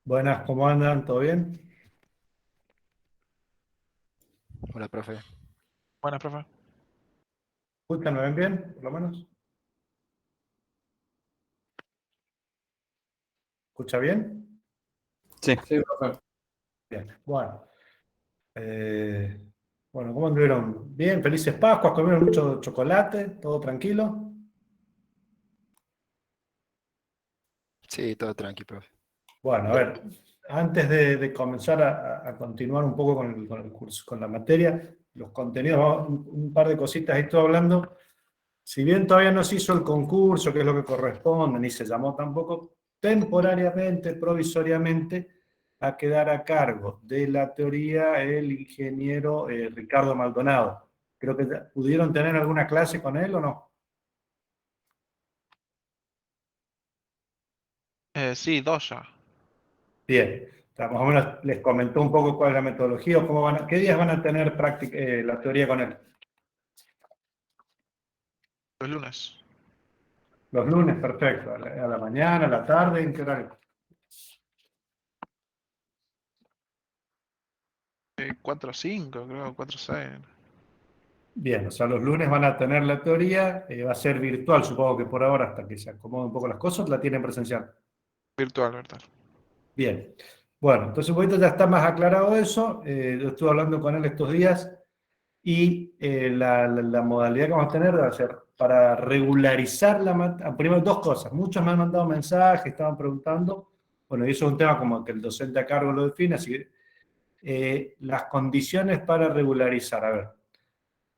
Buenas, ¿cómo andan? ¿Todo bien? Hola, profe. Buenas, profe. ¿Escuchan? ¿Me ven bien? Por lo menos. ¿Escucha bien? Sí, Sí, profe. Bien. Eh, bueno, ¿cómo anduvieron? Bien, felices Pascuas, comieron mucho chocolate, todo tranquilo. sí, todo tranqui, profe. Bueno, a ver, antes de comenzar a continuar un poco con el curso, con la materia, los contenidos, un par de cositas ahí estoy hablando. Si bien todavía no se hizo el concurso, que es lo que corresponde, ni se llamó tampoco, temporariamente, provisoriamente, va a quedar a cargo de la teoría el ingeniero Ricardo Maldonado. Creo que pudieron tener alguna clase con él o no. Sí, dos ya. Bien, o sea, más o menos les comentó un poco cuál es la metodología o cómo qué días van a tener la teoría con él. Los lunes. Los lunes, perfecto. A la mañana, a la tarde, ¿en qué horario? 4 a 5, creo, 4 a 6. Bien, o sea, los lunes van a tener la teoría, va a ser virtual, supongo que por ahora, hasta que se acomoden un poco las cosas, la tienen presencial. Virtual, ¿verdad? Bien, bueno, entonces un poquito ya está más aclarado eso, yo estuve hablando con él estos días y la modalidad que vamos a tener va a ser para regularizar primero dos cosas, muchos me han mandado mensajes, estaban preguntando, bueno, y eso es un tema como que el docente a cargo lo define, así que las condiciones para regularizar, a ver.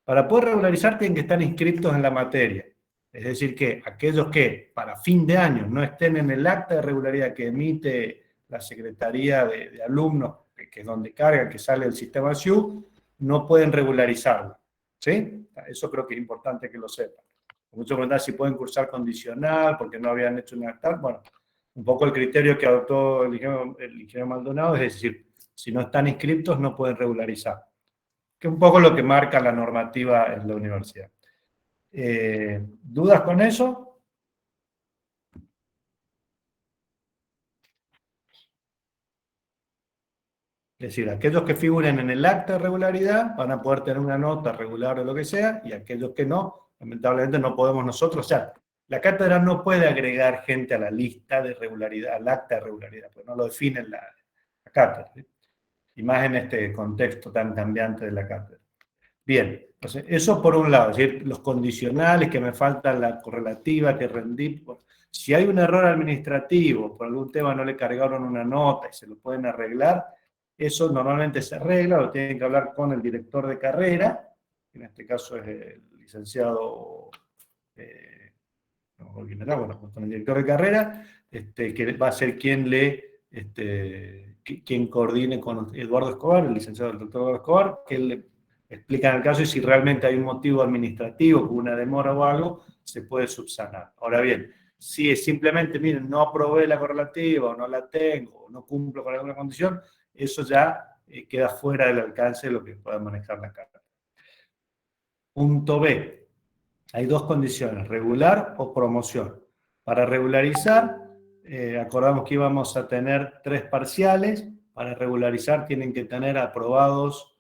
Para poder regularizar tienen que estar inscritos en la materia. Es decir, que aquellos que para fin de año no estén en el acta de regularidad que emite la Secretaría de Alumnos, que es donde carga, que sale del sistema SIU, no pueden regularizarlo. ¿Sí? Eso creo que es importante que lo sepan. Muchos preguntan si pueden cursar condicional porque no habían hecho un acta. Bueno, un poco el criterio que adoptó el ingeniero Maldonado es decir, si no están inscritos no pueden regularizar, que es un poco lo que marca la normativa en la universidad. ¿Dudas con eso? Es decir, aquellos que figuren en el acta de regularidad van a poder tener una nota regular o lo que sea, y aquellos que no, lamentablemente no podemos nosotros. O sea, la cátedra no puede agregar gente a la lista de regularidad, al acta de regularidad, porque no lo define la cátedra, ¿sí? Y más en este contexto tan cambiante de la cátedra. Bien, entonces eso por un lado, es decir, los condicionales, que me falta la correlativa, que rendí. Si hay un error administrativo, por algún tema no le cargaron una nota y se lo pueden arreglar, eso normalmente se arregla, lo tienen que hablar con el director de carrera, en este caso es el licenciado, no, bueno, con el director de carrera, que va a ser quien quien coordine con Eduardo Escobar, el licenciado del doctor Eduardo Escobar, que él le explica en el caso y si realmente hay un motivo administrativo, una demora o algo, se puede subsanar. Ahora bien, si es simplemente, miren, no aprobé la correlativa, o no la tengo, o no cumplo con alguna condición, eso ya queda fuera del alcance de lo que pueda manejar la carta. Punto B. Hay dos condiciones, regular o promoción. Para regularizar, acordamos que íbamos a tener 3 parciales. Para regularizar tienen que tener aprobados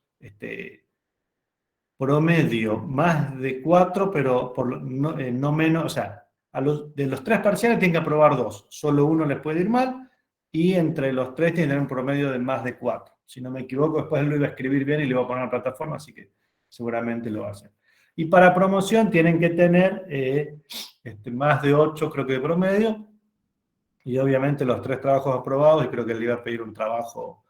promedio más de 4, pero no menos, o sea, de los 3 parciales tienen que aprobar 2, solo uno les puede ir mal, y entre los 3 tienen que tener un promedio de más de 4. Si no me equivoco, después lo iba a escribir bien y lo iba a poner en la plataforma, así que seguramente lo hacen. Y para promoción tienen que tener más de 8, creo que de promedio, y obviamente los 3 trabajos aprobados, y creo que le iba a pedir un trabajo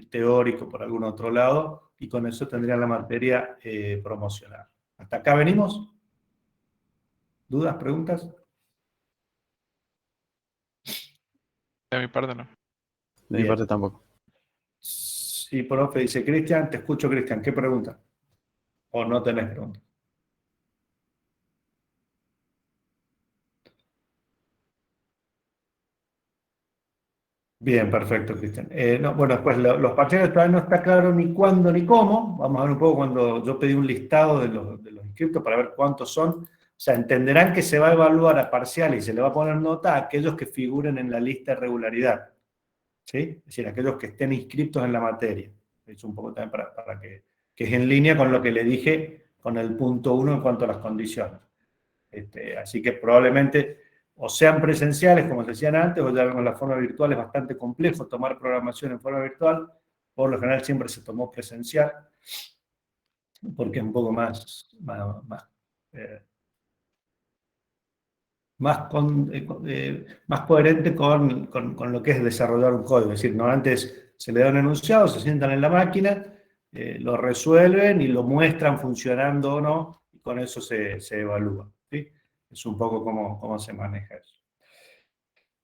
teórico por algún otro lado, y con eso tendría la materia promocional. ¿Hasta acá venimos? ¿Dudas, preguntas? De mi parte, no. De mi Bien. parte tampoco. Sí, profe, dice Cristian, te escucho, Cristian, ¿qué pregunta? ¿O no tenés pregunta? Bien, perfecto, Cristian. No, bueno, pues los parciales todavía no está claro ni cuándo ni cómo. Vamos a ver un poco cuando yo pedí un listado de los inscriptos para ver cuántos son. O sea, entenderán que se va a evaluar a parciales y se le va a poner nota a aquellos que figuren en la lista de regularidad. ¿sí? Es decir, aquellos que estén inscritos en la materia. Es un poco también para que es en línea con lo que le dije con el punto 1 en cuanto a las condiciones. Así que probablemente o sean presenciales, como se decían antes, o ya vemos la forma virtual, es bastante complejo tomar programación en forma virtual. Por lo general siempre se tomó presencial, porque es un poco más coherente con lo que es desarrollar un código. Es decir, no antes se le da un enunciado, se sientan en la máquina, lo resuelven y lo muestran funcionando o no, y con eso se evalúa. ¿Sí? Es un poco cómo se maneja eso.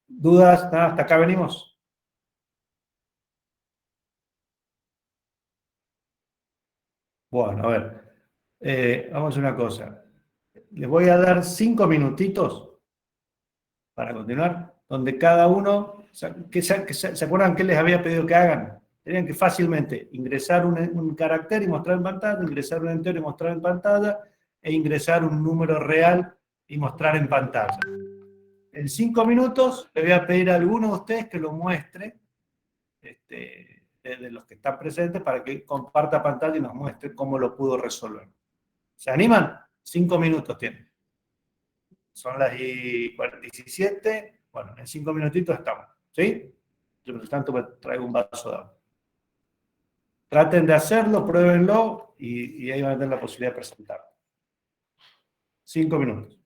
¿Dudas? Nada, ¿hasta acá venimos? Bueno, a ver, vamos a hacer una cosa. Les voy a dar 5 minutitos para continuar, donde cada uno, ¿se acuerdan qué les había pedido que hagan? Tenían que fácilmente ingresar un carácter y mostrar en pantalla, ingresar un entero y mostrar en pantalla, e ingresar un número real y mostrar en pantalla. En 5 minutos le voy a pedir a alguno de ustedes que lo muestre, de los que están presentes, para que comparta pantalla y nos muestre cómo lo pudo resolver. ¿Se animan? 5 minutos tienen. Son las 17. Bueno, en 5 minutitos estamos. ¿Sí? Yo, por tanto, me traigo un vaso de agua. Traten de hacerlo, pruébenlo y ahí van a tener la posibilidad de presentarlo. 5 minutos.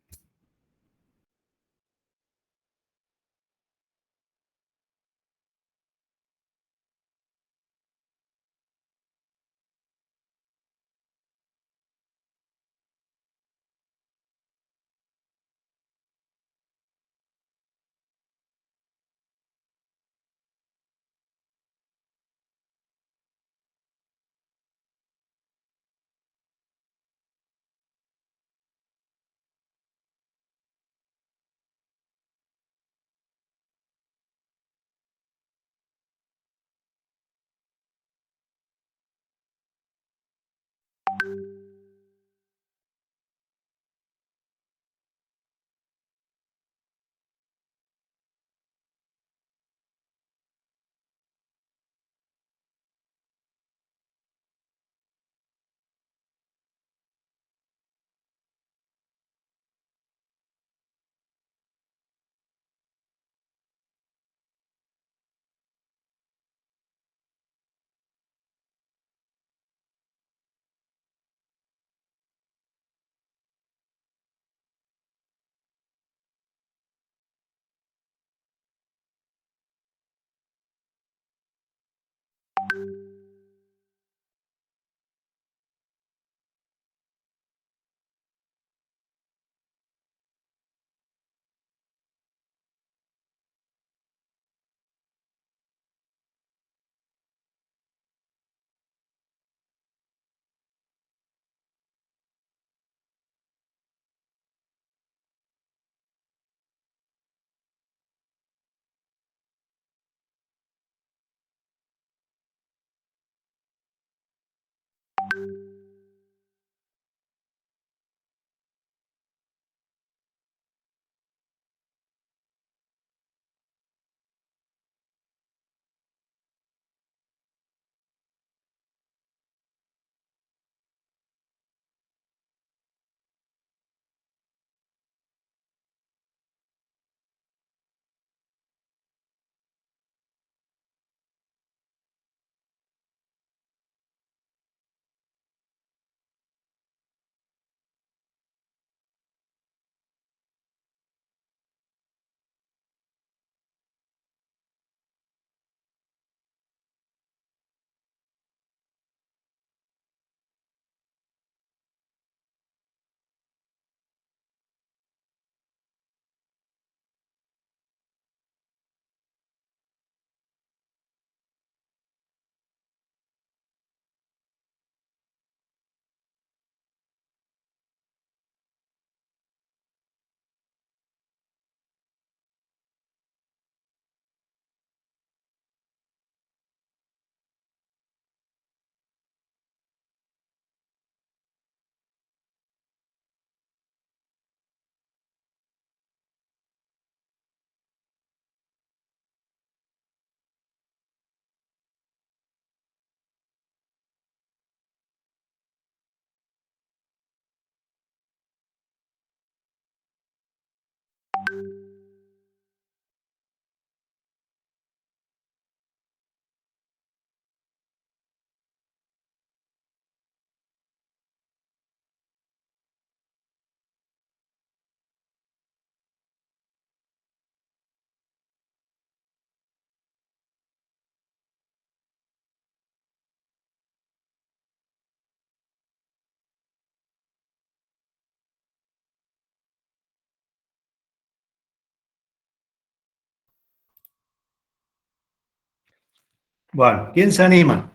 Bueno, ¿quién se anima?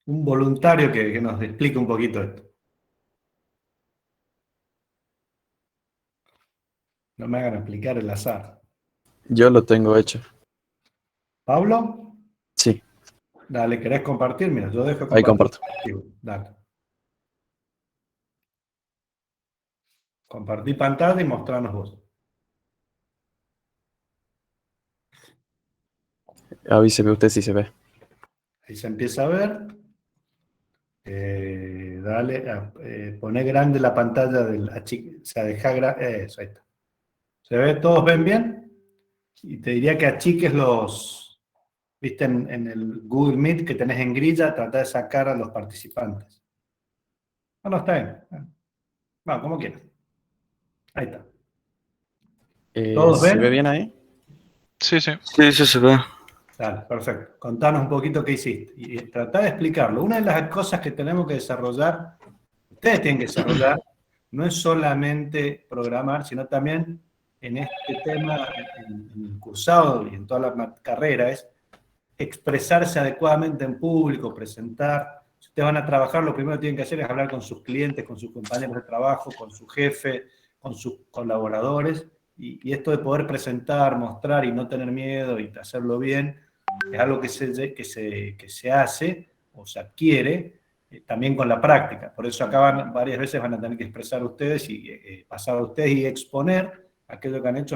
Un voluntario que nos explique un poquito esto. No me hagan explicar el azar. Yo lo tengo hecho. ¿Pablo? Sí, Dale, ¿querés compartir? Mira, yo dejo ahí compartir. comparto. Dale. Compartí pantalla y mostrarnos vos. Avíseme usted si se ve. Ahí se empieza a ver. Dale, poné grande la pantalla del o sea, deja eso, ahí está. ¿Se ve? ¿Todos ven bien? Y te diría que achiques los, viste, en el Google Meet que tenés en grilla, trata de sacar a los participantes. No, está bien. Bueno, como quieras. Ahí está. ¿Todos ¿Se ve ven? bien ahí? Sí, sí. Sí, sí se ve. Dale, perfecto. Contanos un poquito qué hiciste. Y tratá de explicarlo. Una de las cosas que tenemos que desarrollar, ustedes tienen que desarrollar, no es solamente programar, sino también en este tema, en el cursado y en toda la carrera, es expresarse adecuadamente en público, presentar. Si ustedes van a trabajar, lo primero que tienen que hacer es hablar con sus clientes, con sus compañeros de trabajo, con su jefe, con sus colaboradores. Y esto de poder presentar, mostrar y no tener miedo y hacerlo bien, es algo que se hace o se adquiere también con la práctica. Por eso acá varias veces van a tener que expresar ustedes y pasar a ustedes y exponer aquello que han hecho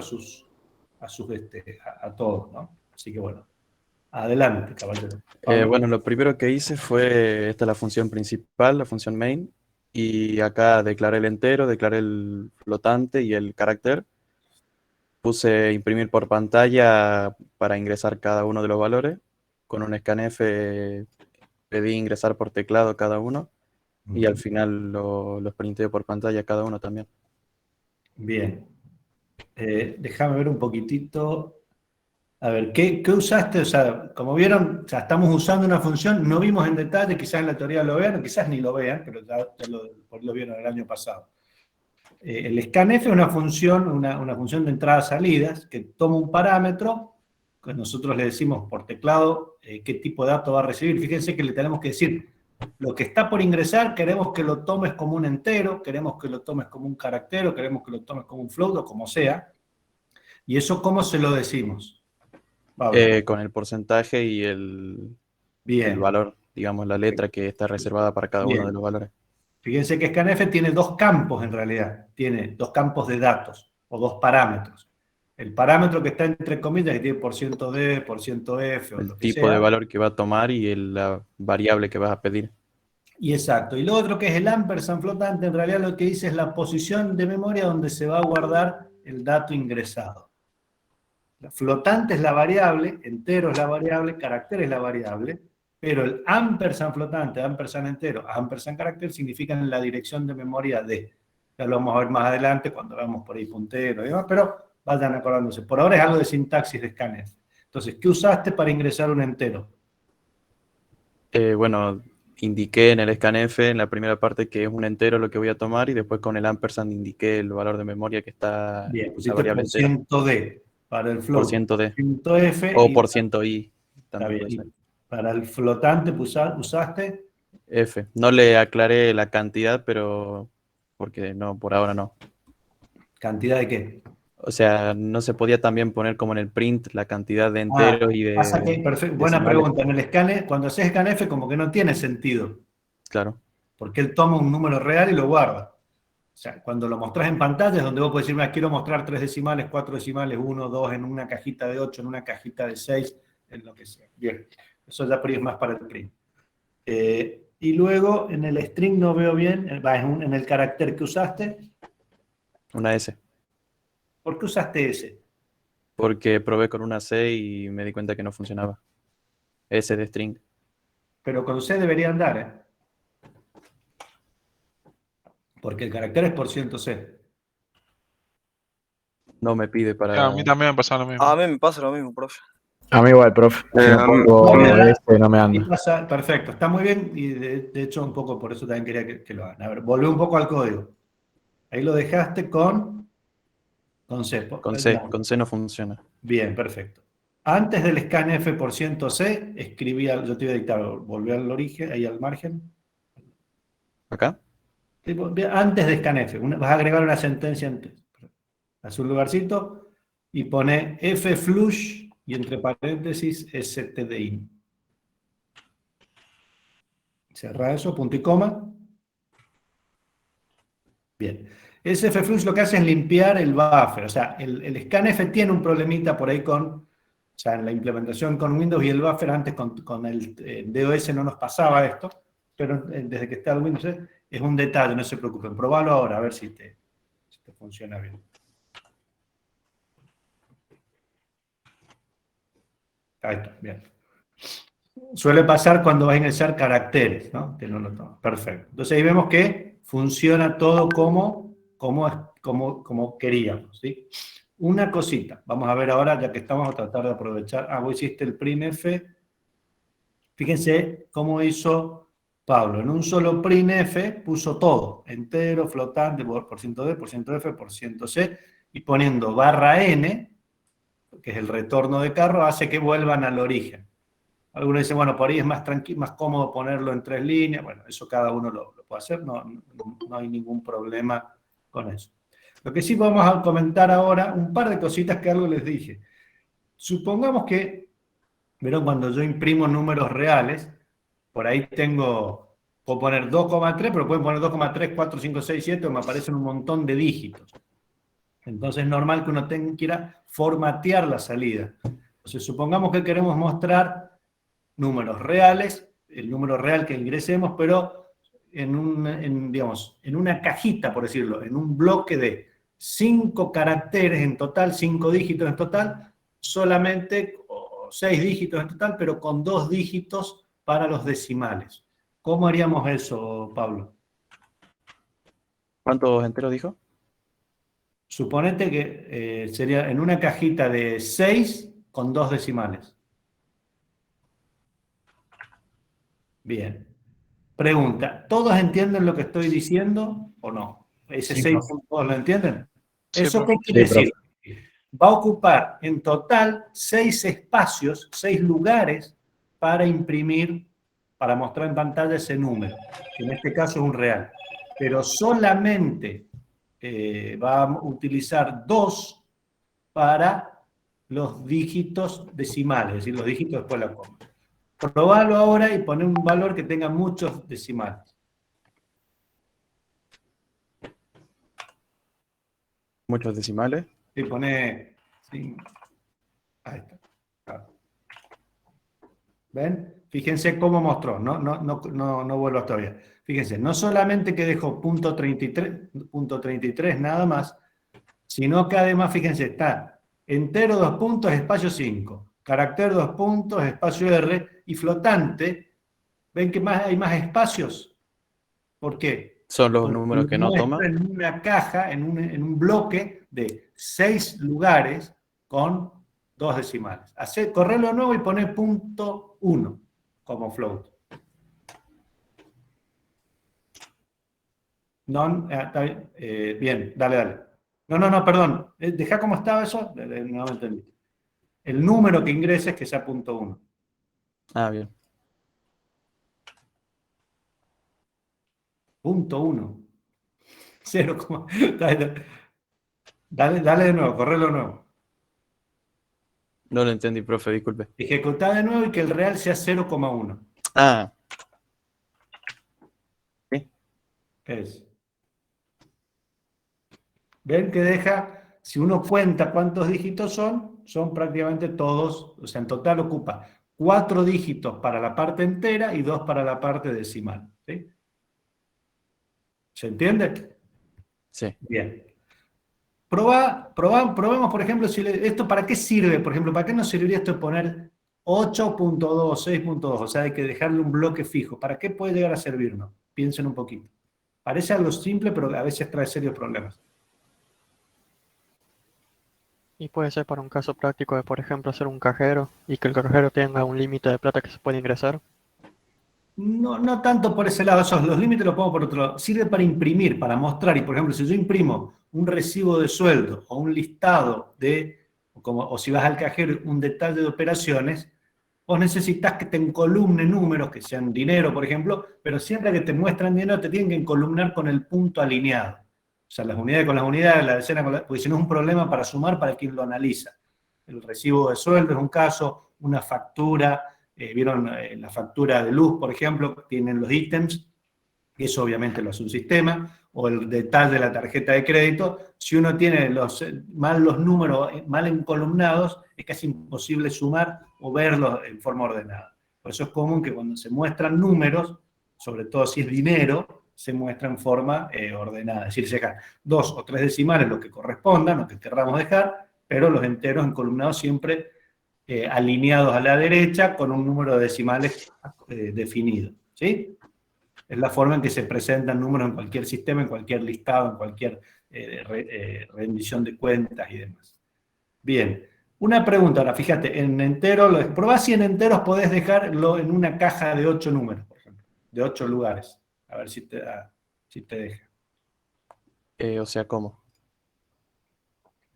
a todos, ¿no? Así que bueno, adelante, caballero. Bueno, lo primero que hice fue, esta es la función principal, la función main, y acá declaré el entero, declaré el flotante y el carácter. Puse imprimir por pantalla para ingresar cada uno de los valores. Con un scanf pedí ingresar por teclado cada uno y al final los printé por pantalla cada uno también. Bien. Déjame ver un poquitito. A ver, ¿qué usaste? O sea, como vieron, ya estamos usando una función, no vimos en detalle, quizás en la teoría lo vean, quizás ni lo vean, pero ya lo vieron el año pasado. El scanf es una función de entradas-salidas que toma un parámetro, que nosotros le decimos por teclado qué tipo de dato va a recibir. Fíjense que le tenemos que decir, lo que está por ingresar, queremos que lo tomes como un entero, queremos que lo tomes como un carácter, o queremos que lo tomes como un float, o como sea. ¿Y eso cómo se lo decimos? Con el porcentaje y el Bien, valor, digamos, la letra que está reservada para cada uno de bien. los valores. Fíjense que scanf tiene dos campos en realidad, tiene dos campos de datos o dos parámetros. El parámetro que está entre comillas, que tiene %d, %f o El lo que tipo de sea. valor que va a tomar y la variable que vas a pedir. Y exacto. Y lo otro que es el ampersand flotante, en realidad lo que dice es la posición de memoria donde se va a guardar el dato ingresado. La flotante es la variable, entero es la variable, carácter es la variable, pero el ampersand flotante, ampersand entero, ampersand carácter significan la dirección de memoria de. Ya lo vamos a ver más adelante cuando veamos por ahí puntero y demás, pero vayan acordándose. Por ahora es algo de sintaxis de scanf. Entonces, ¿qué usaste para ingresar un entero? Bueno, indiqué en el scanf en la primera parte que es un entero lo que voy a tomar y después con el ampersand indiqué el valor de memoria que está Bien, la pusiste variable entera. %d para el float, %d %f o y %i. está También bien. puede ser. Y para el flotante usaste F. No le aclaré la cantidad, pero porque no, por ahora no. cantidad de qué. O sea, no se podía también poner como en el print la cantidad de enteros y Pasa que, de buena decimales. pregunta, en el scanner, cuando haces scanf como que no tiene sentido, Claro. porque él toma un número real y lo guarda. O sea, cuando lo mostrás en pantalla es donde vos podés decir, mira, quiero mostrar 3 decimales, 4 decimales, 1, 2, en una cajita de 8, en una cajita de 6, en lo que sea. Bien, eso ya es más para el print. Y luego en el string no veo bien, en el carácter que usaste. Una S. ¿Por qué usaste ese? Porque probé con una C y me di cuenta que no funcionaba. S de string. Pero con C debería andar, ¿eh? Porque el carácter es %C. No me pide A para... mí también me pasó lo mismo. A mí me pasa lo mismo, profe. A mí igual, profe. Si a no mí- pongo No me da. no me Y anda. pasa, perfecto, está muy bien y de hecho un poco por eso también quería que lo hagan. A ver, volvé un poco al código. Ahí lo dejaste con C. Con C no funciona. Bien, perfecto. Antes del scanf por %c, escribía, yo te voy a dictar, volver al origen, ahí al margen. ¿Acá? Antes de scanf, vas a agregar una sentencia antes. Haz un lugarcito y pone fflush y entre paréntesis stdin. Cerra eso, punto y coma. Bien. Ese fflush lo que hace es limpiar el buffer. O sea, el scanf tiene un problemita por ahí con, o sea, en la implementación con Windows y el buffer, antes con el DOS no nos pasaba esto, pero desde que está el Windows es un detalle, no se preocupen. Probalo ahora, a ver si te funciona bien. Ahí está, bien. Suele pasar cuando vas a ingresar caracteres, ¿no? Que no lo toman. Perfecto. Entonces ahí vemos que funciona todo como queríamos, ¿sí? Una cosita. Vamos a ver ahora, ya que estamos a tratar de aprovechar. Vos hiciste el printf. Fíjense cómo hizo Pablo. En un solo printf puso todo. Entero, flotante, %d, %f, %c. Y poniendo /n, que es el retorno de carro, hace que vuelvan al origen. Algunos dicen, bueno, por ahí es más cómodo ponerlo en 3 líneas. Bueno, eso cada uno lo puede hacer, no hay ningún problema con eso. Lo que sí vamos a comentar ahora, un par de cositas que algo les dije. Supongamos que, ¿vieron? Cuando yo imprimo números reales, por ahí puedo poner 2,3, pero pueden poner 2,3, 4, 5, 6, 7, me aparecen un montón de dígitos. Entonces es normal que uno quiera formatear la salida. Entonces supongamos que queremos mostrar números reales, el número real que ingresemos, pero en una cajita, por decirlo, en un bloque de 5 caracteres en total, 5 dígitos en total, solamente 6 dígitos en total, pero con 2 dígitos para los decimales. ¿Cómo haríamos eso, Pablo? ¿Cuántos enteros dijo? Suponete que sería en una cajita de 6 con 2 decimales. Bien. Pregunta, ¿todos entienden lo que estoy diciendo o no? Ese Sí, 6 profe. ¿todos lo entienden? Sí, ¿Eso profe. qué quiere Sí, decir? Va a ocupar en total 6 espacios, 6 lugares para imprimir, para mostrar en pantalla ese número, que en este caso es un real. Pero solamente va a utilizar 2 para los dígitos decimales, es decir, los dígitos después de la coma. Probalo ahora y poné un valor que tenga muchos decimales. Muchos decimales. Y pone... Sí, ahí está. ¿Ven? Fíjense cómo mostró, no vuelvo todavía. Fíjense, no solamente que dejó .33 nada más, sino que además, fíjense, está entero 2 puntos, espacio 5, carácter 2 puntos, espacio R, y flotante. ¿Ven que hay más espacios? ¿Por qué? Son los Porque números que no muestra toma. en una caja, en un bloque de 6 lugares con 2 decimales. Correlo de nuevo y poné .1 como float. Está bien, bien, dale. No, perdón. Dejá como estaba eso. No me entendí. El número que ingreses que sea .1. Ah, bien. .1. 0, dale de nuevo, correlo de nuevo. No lo entendí, profe, disculpe. Ejecutá de nuevo y que el real sea 0,1. Ah. ¿Sí? Es. ¿Ven que deja? Si uno cuenta cuántos dígitos son prácticamente todos, o sea, en total ocupa 4 dígitos para la parte entera y 2 para la parte decimal. ¿Sí? ¿Se entiende? Sí. Bien. Probemos, por ejemplo, esto para qué sirve, por ejemplo, ¿para qué nos serviría esto de poner 8.2, 6.2? O sea, hay que dejarle un bloque fijo. ¿Para qué puede llegar a servirnos? Piensen un poquito. Parece algo simple, pero a veces trae serios problemas. Y puede ser para un caso práctico de, por ejemplo, hacer un cajero y que el cajero tenga un límite de plata que se puede ingresar. No tanto por ese lado, los límites los pongo por otro lado. Sirve para imprimir, para mostrar. Y por ejemplo, si yo imprimo un recibo de sueldo o un listado de o si vas al cajero, un detalle de operaciones, vos necesitas que te encolumnen números, que sean dinero, por ejemplo, pero siempre que te muestran dinero te tienen que encolumnar con el punto alineado. O sea, las unidades con las unidades, la decena con la... Porque si no es un problema para sumar para quien lo analiza. El recibo de sueldo es un caso, una factura, vieron la factura de luz, por ejemplo, tienen los ítems, eso obviamente lo hace un sistema, o el detalle de la tarjeta de crédito. Si uno tiene mal los números mal encolumnados, es casi imposible sumar o verlos en forma ordenada. Por eso es común que cuando se muestran números, sobre todo si es dinero, se muestra en forma ordenada. Es decir, se dejan 2 o 3 decimales, lo que correspondan, lo que querramos dejar, pero los enteros encolumnados siempre alineados a la derecha con un número de decimales definido. ¿Sí? Es la forma en que se presentan números en cualquier sistema, en cualquier listado, en cualquier rendición de cuentas y demás. Bien, una pregunta ahora, fíjate, en enteros, probá si en enteros podés dejarlo en una caja de 8 números, por ejemplo, de 8 lugares, a ver si te deja. O sea, ¿cómo?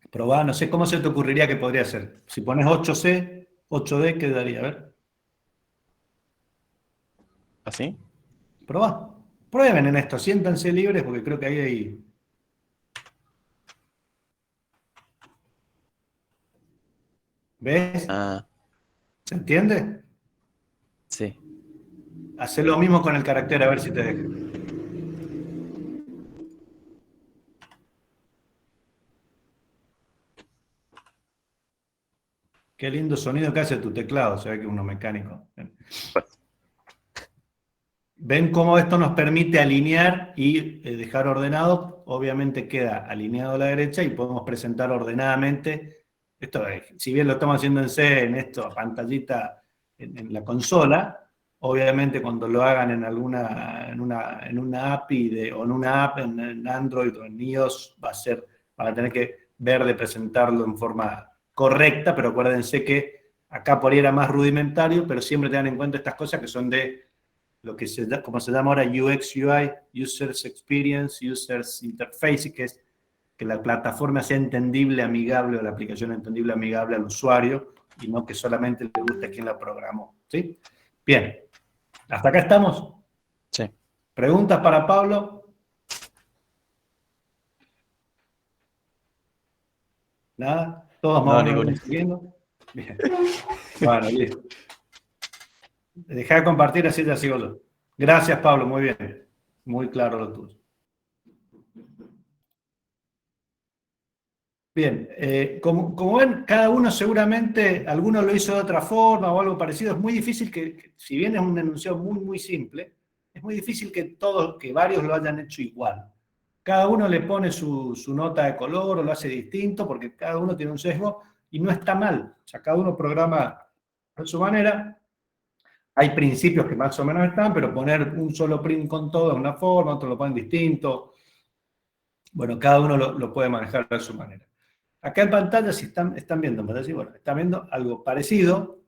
Probá, no sé cómo se te ocurriría que podría ser. Si pones 8C, 8D, ¿qué daría? A ver. ¿Así? Probá. Prueben en esto, siéntanse libres porque creo que ahí hay... ¿Ves? Ah, ¿Se entiende? sí. Hacé lo mismo con el carácter, a ver si te deja. Qué lindo sonido que hace tu teclado, se ve que es uno mecánico. ¿Ven cómo esto nos permite alinear y dejar ordenado? Obviamente queda alineado a la derecha y podemos presentar ordenadamente. Esto, si bien lo estamos haciendo en C, en esto, pantallita en la consola, obviamente cuando lo hagan en una API o en una app en Android o en iOS, van a tener que ver de presentarlo en forma correcta, pero acuérdense que acá por ahí era más rudimentario, pero siempre tengan en cuenta estas cosas que son de lo que como se llama ahora UX, UI, Users Experience, Users Interface, que es que la plataforma sea entendible, amigable, o la aplicación entendible, amigable al usuario, y no que solamente le guste a quien la programó. ¿Sí? Bien. ¿Hasta acá estamos? Sí. ¿Preguntas para Pablo? ¿Nada? ¿Todos más o menos lo siguiendo? Bien. Bueno, listo. Dejá de compartir, así ya sigo yo. Gracias, Pablo, muy bien. Muy claro lo tuyo. Bien, como ven, cada uno seguramente, alguno lo hizo de otra forma o algo parecido. Es muy difícil que si bien es un enunciado muy, muy simple, es muy difícil que varios lo hayan hecho igual. Cada uno le pone su nota de color o lo hace distinto porque cada uno tiene un sesgo y no está mal. O sea, cada uno programa a su manera. Hay principios que más o menos están, pero poner un solo print con todo es una forma, otros lo ponen distinto. Bueno, cada uno lo puede manejar de su manera. Acá en pantalla, si están viendo, bueno, están viendo algo parecido.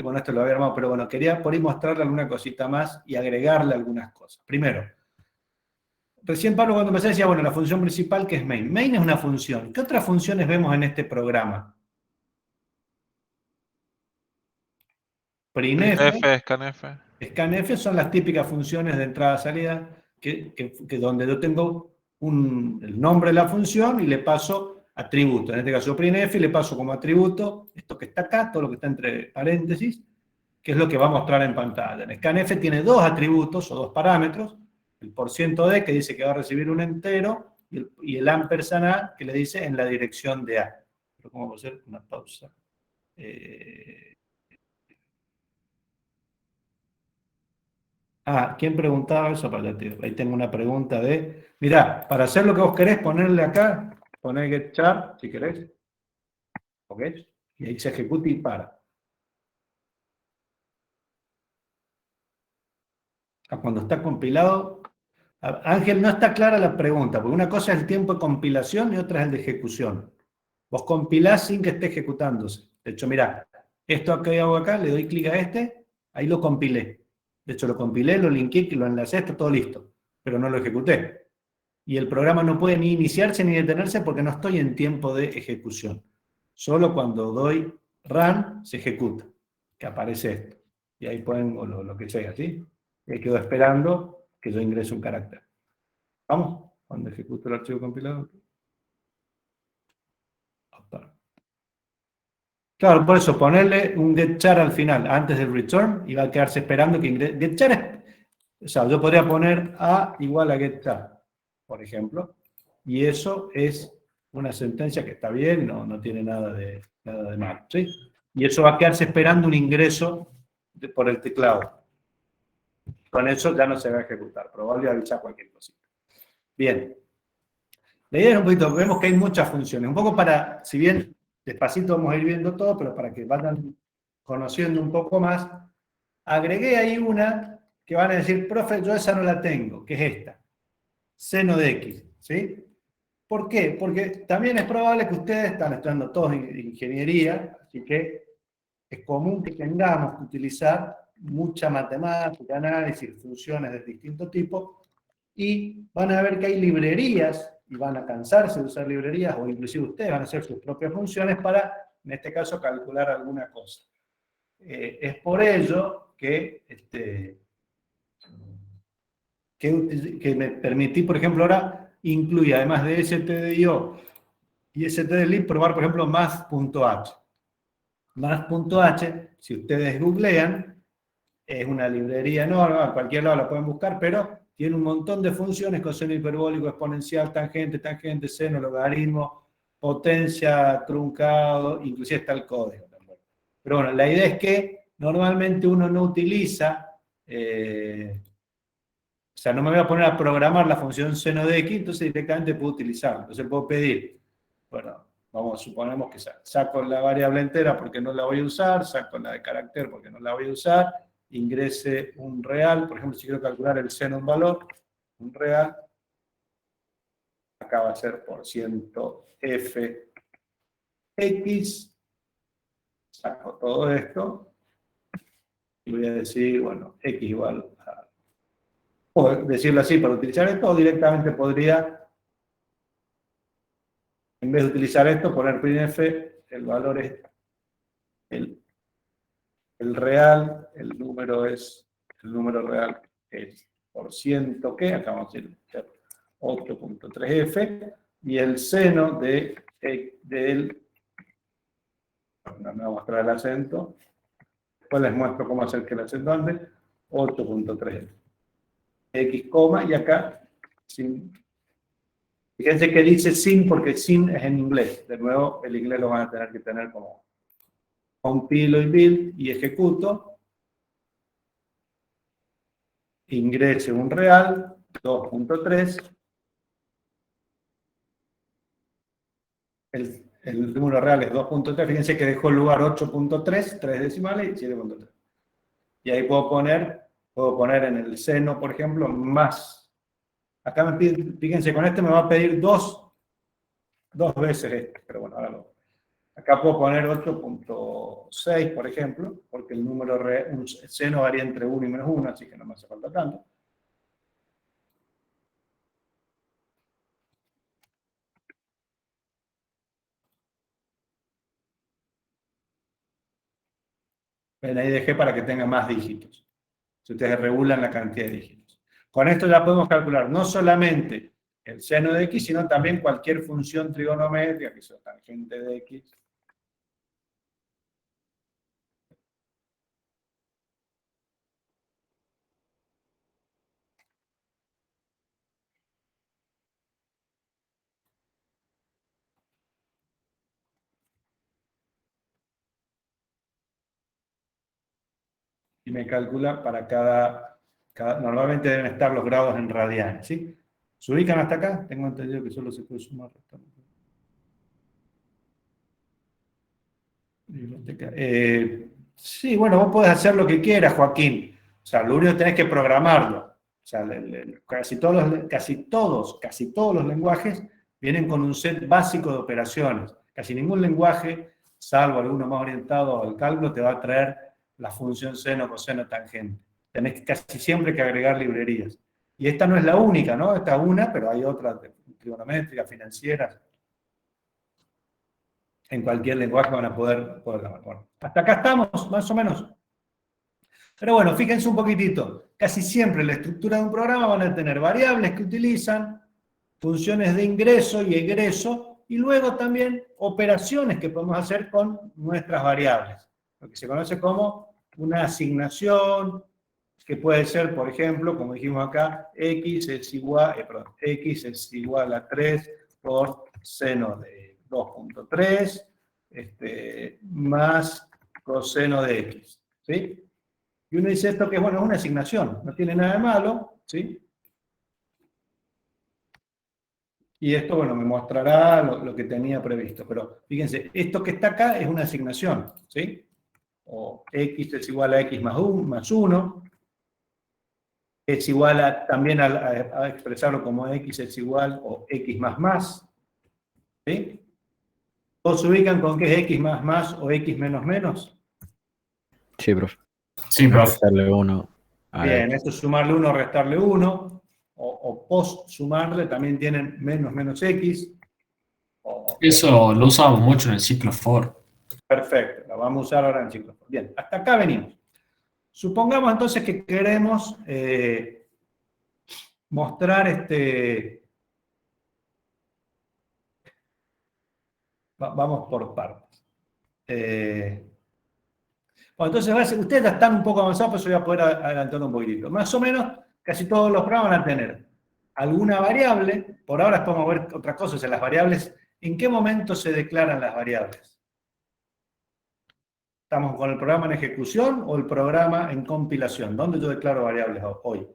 Bueno, esto lo había armado, pero bueno, quería por ahí mostrarle alguna cosita más y agregarle algunas cosas. Primero, recién Pablo cuando empecé decía, bueno, la función principal que es main. Main es una función. ¿Qué otras funciones vemos en este programa? Printf, Scanf. Scanf son las típicas funciones de entrada-salida que donde yo tengo el nombre de la función y le paso atributo. En este caso printf y le paso como atributo esto que está acá, todo lo que está entre paréntesis, que es lo que va a mostrar en pantalla. En Scanf tiene 2 atributos o 2 parámetros, el %d que dice que va a recibir un entero y el ampersand a que le dice en la dirección de a. Pero ¿cómo va a hacer? Una pausa. ¿Quién preguntaba eso? Ahí tengo una pregunta de... Mirá, para hacer lo que vos querés, ponerle acá, poner get char, si querés. ¿Ok? Y ahí se ejecuta y para. Cuando está compilado... Ángel, no está clara la pregunta, porque una cosa es el tiempo de compilación y otra es el de ejecución. Vos compilás sin que esté ejecutándose. De hecho, mirá, esto que hago acá, le doy clic a ahí lo compilé. De hecho, lo compilé, lo linké, lo enlacé, está todo listo, pero no lo ejecuté. Y el programa no puede ni iniciarse ni detenerse porque no estoy en tiempo de ejecución. Solo cuando doy run se ejecuta, que aparece esto. Y ahí pongo lo que sea, ¿sí? Y ahí quedo esperando que yo ingrese un carácter. ¿Vamos? Cuando ejecuto el archivo compilador. Opa. Claro, por eso ponerle un getChar al final, antes del return, y va a quedarse esperando que ingrese. getChar es, o sea, yo podría poner A igual a getChar, por ejemplo, y eso es una sentencia que está bien, no tiene nada de malo, ¿sí? Y eso va a quedarse esperando un ingreso por el teclado. Con eso ya no se va a ejecutar, pero vale avisar cualquier cosita. Bien. La idea es un poquito, vemos que hay muchas funciones, un poco para, si bien despacito vamos a ir viendo todo, pero para que vayan conociendo un poco más, agregué ahí una que van a decir, profe, yo esa no la tengo, que es esta, seno de X, ¿sí? ¿Por qué? Porque también es probable que ustedes están estudiando todos ingeniería, así que es común que tengamos que utilizar mucha matemática, análisis, funciones de distinto tipo, y van a ver que hay librerías, y van a cansarse de usar librerías, o inclusive ustedes van a hacer sus propias funciones para, en este caso, calcular alguna cosa. Es por ello que me permití, por ejemplo, ahora incluir, además de stdio y stdlib, probar, por ejemplo, math.h. Math.h, si ustedes googlean, es una librería enorme, a cualquier lado la pueden buscar, pero tiene un montón de funciones, coseno hiperbólico, exponencial, tangente, seno, logaritmo, potencia, truncado, inclusive está el código también. Pero bueno, la idea es que normalmente uno no utiliza, o sea, no me voy a poner a programar la función seno de x, entonces directamente puedo utilizarla. Entonces puedo pedir, bueno, suponemos que saco la variable entera porque no la voy a usar, saco la de carácter porque no la voy a usar, ingrese un real, por ejemplo, si quiero calcular el seno de un valor, un real, acá va a ser por ciento f x, saco todo esto, y voy a decir, bueno, x igual a, puedo decirlo así para utilizar esto, o directamente podría, en vez de utilizar esto, poner printf, el valor es el real, el número real es por ciento que, acá vamos a decir 8.3f, y el seno del, no me voy a mostrar el acento, después les muestro cómo hacer que el acento ande, 8.3f, x, y acá, sin, fíjense que dice sin porque sin es en inglés, de nuevo el inglés lo van a tener que tener como compilo y build y ejecuto, ingrese un real, 2.3, el número real es 2.3, fíjense que dejó el lugar 8.3, 3 decimales y 7.3. Y ahí puedo poner en el seno, por ejemplo, más. Acá me pide, fíjense, con este me va a pedir dos veces este, pero bueno, ahora lo. Acá puedo poner 8.6, por ejemplo, porque el seno varía entre 1 y menos 1, así que no me hace falta tanto. Ven, ahí dejé para que tenga más dígitos. Si ustedes regulan la cantidad de dígitos. Con esto ya podemos calcular no solamente el seno de x, sino también cualquier función trigonométrica, que sea tangente de x. Y me calcula para normalmente deben estar los grados en radianes, ¿sí? ¿Se ubican hasta acá? Tengo entendido que solo se puede sumar. Sí, bueno, vos podés hacer lo que quieras, Joaquín. O sea, lo único que tenés que programarlo. O sea, casi todos los lenguajes vienen con un set básico de operaciones. Casi ningún lenguaje, salvo alguno más orientado al cálculo, te va a traer la función seno, coseno, tangente. Tenés casi siempre que agregar librerías. Y esta no es la única, ¿no? Esta es una, pero hay otras trigonométricas, financieras. En cualquier lenguaje van a poder llamar. Bueno, hasta acá estamos, más o menos. Pero bueno, fíjense un poquitito. Casi siempre la estructura de un programa van a tener variables que utilizan, funciones de ingreso y egreso, y luego también operaciones que podemos hacer con nuestras variables. Lo que se conoce como una asignación, que puede ser, por ejemplo, como dijimos acá, x es igual a 3 por seno de 2.3 más coseno de x. ¿Sí? Y uno dice esto que es, bueno, es una asignación, no tiene nada de malo, ¿sí? Y esto, bueno, me mostrará lo que tenía previsto. Pero fíjense, esto que está acá es una asignación, ¿sí? O x es igual a x más 1, es igual también a expresarlo como x es igual o x más, ¿sí? ¿Todos se ubican con qué es x más o x menos? Sí, profe. Sí, profe. Restarle 1 a Bien, X. esto es sumarle 1 o restarle 1, o post sumarle también tienen menos x. Eso lo usamos mucho en el ciclo for. Perfecto, lo vamos a usar ahora en el ciclo. Bien, hasta acá venimos. Supongamos entonces que queremos mostrar vamos por partes. Bueno, entonces ustedes ya están un poco avanzados, pero yo voy a poder adelantar un poquitito. Más o menos, casi todos los programas van a tener alguna variable. Por ahora podemos ver otras cosas en las variables. ¿En qué momento se declaran las variables? ¿Estamos con el programa en ejecución o el programa en compilación? ¿Dónde yo declaro variables hoy?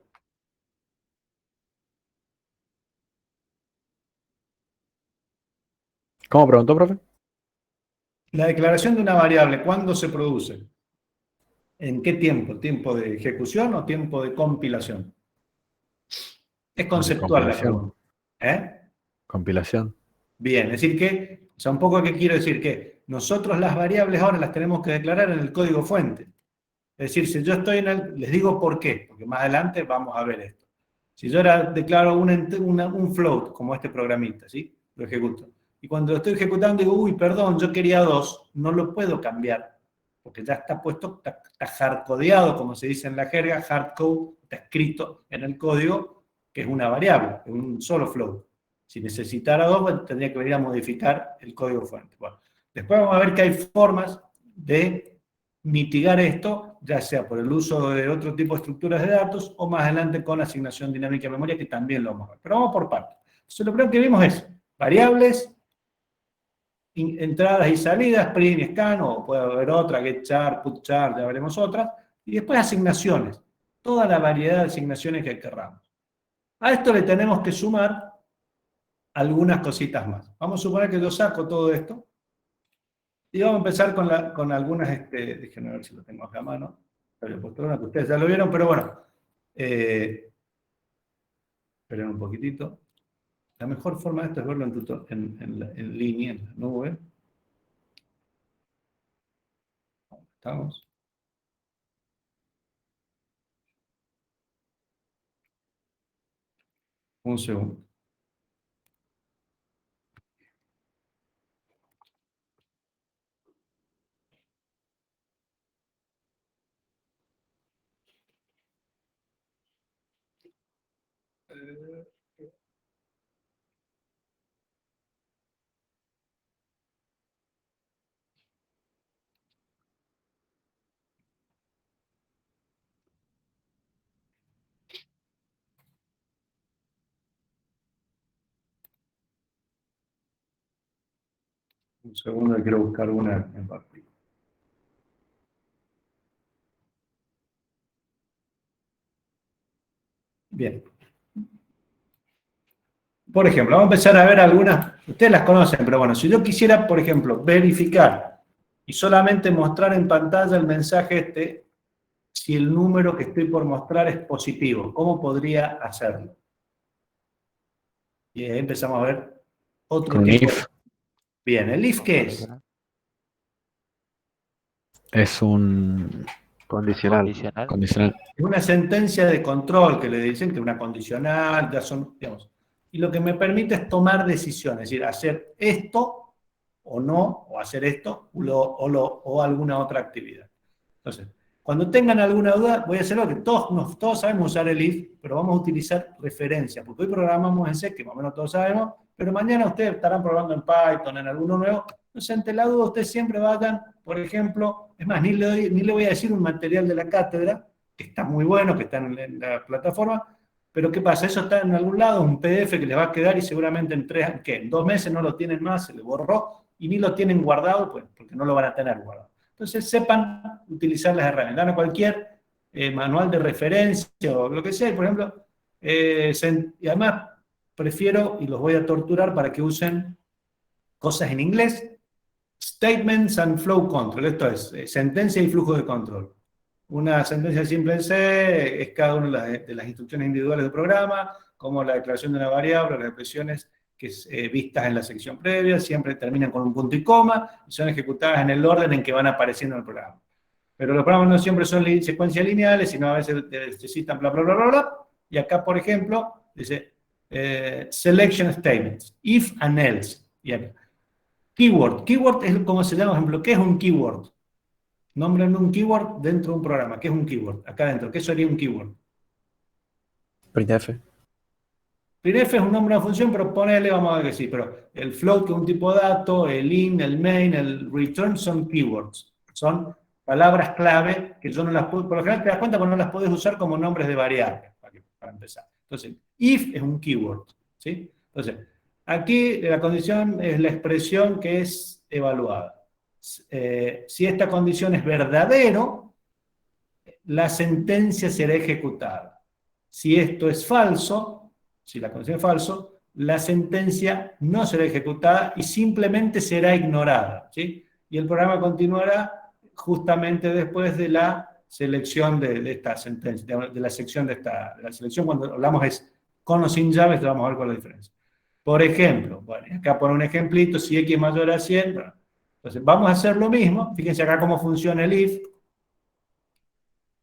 ¿Cómo preguntó, profe? La declaración de una variable, ¿cuándo se produce? ¿En qué tiempo? ¿Tiempo de ejecución o tiempo de compilación? Es conceptual la pregunta. Compilación. Bien, es decir que, o sea, un poco que quiero decir que nosotros las variables ahora las tenemos que declarar en el código fuente. Es decir, si yo estoy les digo por qué, porque más adelante vamos a ver esto. Si yo ahora declaro un float, como este programita, ¿sí? Lo ejecuto. Y cuando lo estoy ejecutando digo, uy, perdón, yo quería 2, no lo puedo cambiar, porque ya está puesto, está hardcodeado, como se dice en la jerga, hardcode, está escrito en el código, que es una variable, es un solo float. Si necesitara 2, bueno, tendría que venir a modificar el código fuente. Bueno, después vamos a ver que hay formas de mitigar esto, ya sea por el uso de otro tipo de estructuras de datos o más adelante con asignación dinámica de memoria, que también lo vamos a ver. Pero vamos por partes. Entonces, lo primero que vimos es variables, entradas y salidas, print y scan, o puede haber otra, getChar, putChar, ya veremos otras, y después asignaciones, toda la variedad de asignaciones que querramos. A esto le tenemos que sumar algunas cositas más. Vamos a suponer que yo saco todo esto, y vamos a empezar con algunas, déjenme ver si lo tengo acá a mano, había puesto una que ustedes ya lo vieron, pero bueno, esperen un poquitito. La mejor forma de esto es verlo en línea, en la nube. ¿Estamos? Un segundo. Un segundo, quiero buscar una en particular. Bien. Por ejemplo, vamos a empezar a ver algunas, ustedes las conocen, pero bueno, si yo quisiera, por ejemplo, verificar y solamente mostrar en pantalla el mensaje si el número que estoy por mostrar es positivo, ¿cómo podría hacerlo? Y ahí empezamos a ver otro Con tipo. if. Bien, ¿el if qué es? Es un Condicional. condicional. Es una sentencia de control que le dicen que una condicional, ya son, digamos, y lo que me permite es tomar decisiones, es decir, hacer esto o no, o hacer esto, o alguna otra actividad. Entonces, cuando tengan alguna duda, voy a hacer lo que todos sabemos usar el if, pero vamos a utilizar referencias, porque hoy programamos en C, que más o menos todos sabemos, pero mañana ustedes estarán probando en Python, en alguno nuevo. Entonces, ante la duda, ustedes siempre vayan, por ejemplo, es más, ni le voy a decir un material de la cátedra, que está muy bueno, que está en la plataforma, pero ¿qué pasa? Eso está en algún lado, un PDF que les va a quedar y seguramente en 2 meses no lo tienen más, se les borró y ni lo tienen guardado, pues, porque no lo van a tener guardado. Entonces sepan utilizar las herramientas. Dan a cualquier manual de referencia o lo que sea, y por ejemplo, y además prefiero, y los voy a torturar para que usen cosas en inglés, statements and flow control, esto es sentencia y flujo de control. Una sentencia simple en C es cada una de las instrucciones individuales del programa, como la declaración de una variable, las expresiones que vistas en la sección previa, siempre terminan con un punto y coma, y son ejecutadas en el orden en que van apareciendo en el programa. Pero los programas no siempre son secuencias lineales, sino a veces necesitan bla, bla, bla, bla, bla. Y acá, por ejemplo, dice selection statements, if and else. Y acá. Keyword. Keyword es como se llama, por ejemplo, ¿qué es un keyword? Nombren un keyword dentro de un programa. ¿Qué es un keyword? Acá dentro, ¿qué sería un keyword? printf. Printf es un nombre de una función, pero ponele, vamos a ver que sí, pero el float, que es un tipo de dato, el in, el main, el return son keywords. Son palabras clave que yo no las puedo, por lo general te das cuenta que no las puedes usar como nombres de variables, para empezar. Entonces, if es un keyword, ¿sí? Entonces, aquí la condición es la expresión que es evaluada. Si esta condición es verdadero, la sentencia será ejecutada. Si esto es falso, si la condición es falso, la sentencia no será ejecutada y simplemente será ignorada, ¿sí? Y el programa continuará justamente después de la selección de esta sentencia, de la sección de la selección, cuando hablamos es con o sin llaves, vamos a ver cuál es la diferencia. Por ejemplo, bueno, acá pone un ejemplito, si x es mayor a 100, bueno, entonces vamos a hacer lo mismo, fíjense acá cómo funciona el if.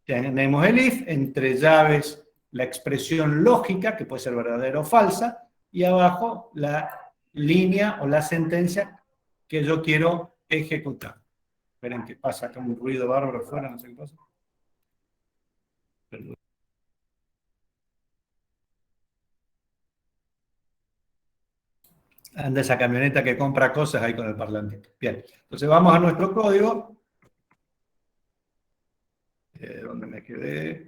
Tenemos el if, entre llaves la expresión lógica, que puede ser verdadera o falsa, y abajo la línea o la sentencia que yo quiero ejecutar. Esperen que pasa acá un ruido bárbaro afuera, no sé qué pasa. Perdón. Anda esa camioneta que compra cosas ahí con el parlante. Bien, entonces vamos a nuestro código. ¿Dónde me quedé?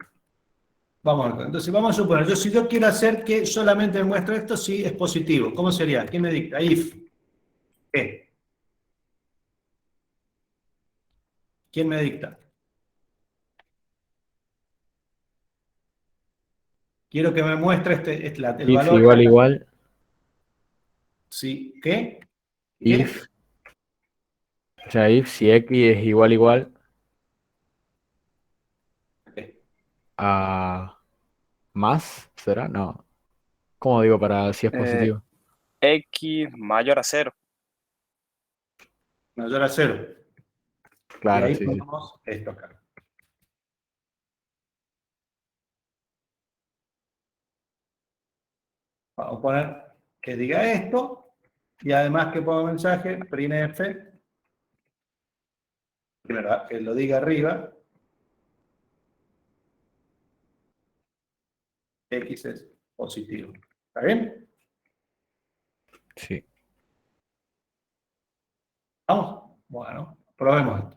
Vamos, entonces vamos a suponer, si yo quiero hacer que solamente me muestre esto, si es positivo, ¿cómo sería? ¿Quién me dicta? If. ¿Qué? ¿Quién me dicta? Quiero que me muestre el If valor. igual igual, Sí, ¿qué? if, o sea, if si x es igual igual ¿Qué? a más, ¿será? No. ¿Cómo digo para si es positivo? X mayor a 0. Mayor a 0. Y Claro, ahí sí, sí. ponemos esto acá. Vamos a poner que diga esto, y además que ponga mensaje, printf, primero, que lo diga arriba, x es positivo. ¿Está bien? Sí. ¿Vamos? Bueno, probemos esto.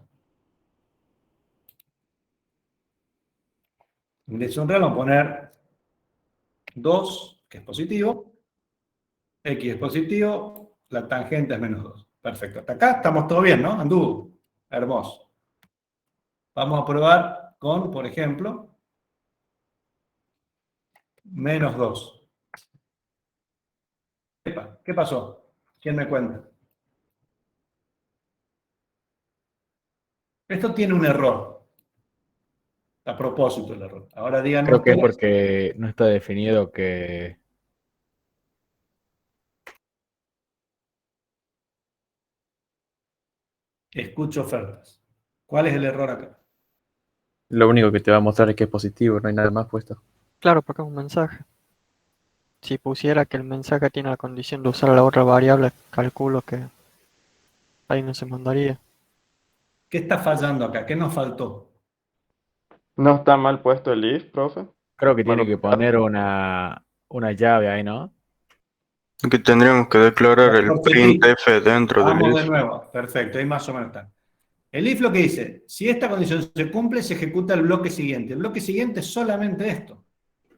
En dirección real vamos a poner 2, que es positivo, x es positivo, la tangente es menos 2. Perfecto. Hasta acá estamos todo bien, ¿no? Anduvo. Hermoso. Vamos a probar con, por ejemplo, menos 2. Epa, ¿qué pasó? ¿Quién me cuenta? Esto tiene un error. A propósito el error. Ahora díganme Creo que es ustedes. porque no está definido que... Escucho ofertas. ¿Cuál es el error acá? Lo único que te va a mostrar es que es positivo, no hay nada más puesto. Claro, porque es un mensaje. Si pusiera que el mensaje tiene la condición de usar la otra variable, calculo que Ahí no se mandaría. ¿Qué está fallando acá? ¿Qué nos faltó? No está mal puesto el if, profe. Creo que Mal tiene que ubicado. poner una llave ahí, ¿no? Que tendríamos que declarar Los el corcheticos. printf dentro del Vamos de if. nuevo. Perfecto, ahí más o menos está. El if lo que dice, si esta condición se cumple, se ejecuta el bloque siguiente. El bloque siguiente es solamente esto.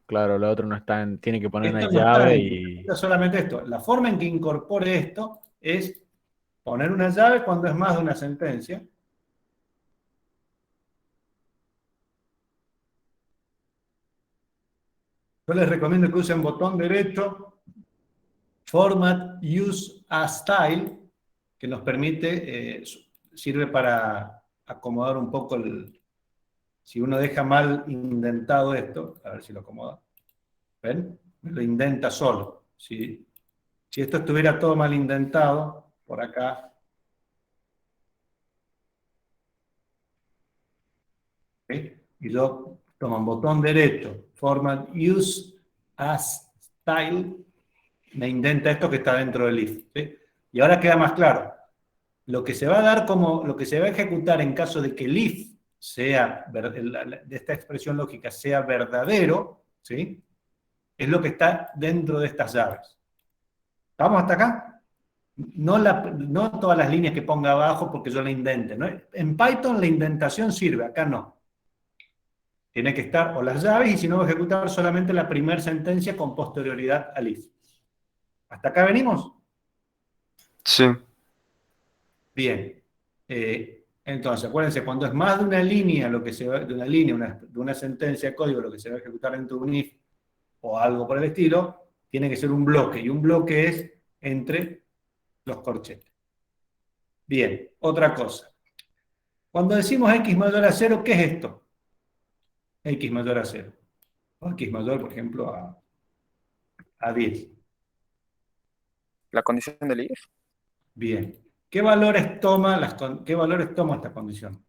Claro, lo otro no está tiene que poner una Esto no está llave dentro, y... esto es solamente esto. La forma en que incorpore esto es poner una llave cuando es más de una sentencia. Yo les recomiendo que usen botón derecho, Format Use as Style, que nos permite, sirve para acomodar un poco el... Si uno deja mal indentado esto, a ver si lo acomoda. ¿Ven? Me lo indenta solo. Si esto estuviera todo mal indentado, por acá, ¿sí? Y yo tomo un botón derecho, Format Use as Style, me indenta esto que está dentro del if. ¿Sí? Y ahora queda más claro. Lo que se va a dar como, lo que se va a ejecutar en caso de que el if sea, de esta expresión lógica sea verdadero, ¿sí? Es lo que está dentro de estas llaves. ¿Estamos hasta acá? No todas las líneas que ponga abajo porque yo la indente, ¿no? En Python la indentación sirve, acá no. Tiene que estar o las llaves y si no va a ejecutar solamente la primera sentencia con posterioridad al if. ¿Hasta acá venimos? Sí. Bien. Entonces, acuérdense, cuando es más de una línea, lo que se va, de una línea, de una sentencia de código, lo que se va a ejecutar dentro de un if o algo por el estilo, tiene que ser un bloque, y un bloque es entre los corchetes. Bien, otra cosa. Cuando decimos x mayor a 0, ¿qué es esto? X mayor a 0. O x mayor, por ejemplo, a 10. La condición del if. Bien. ¿Qué qué valores toma esta condición?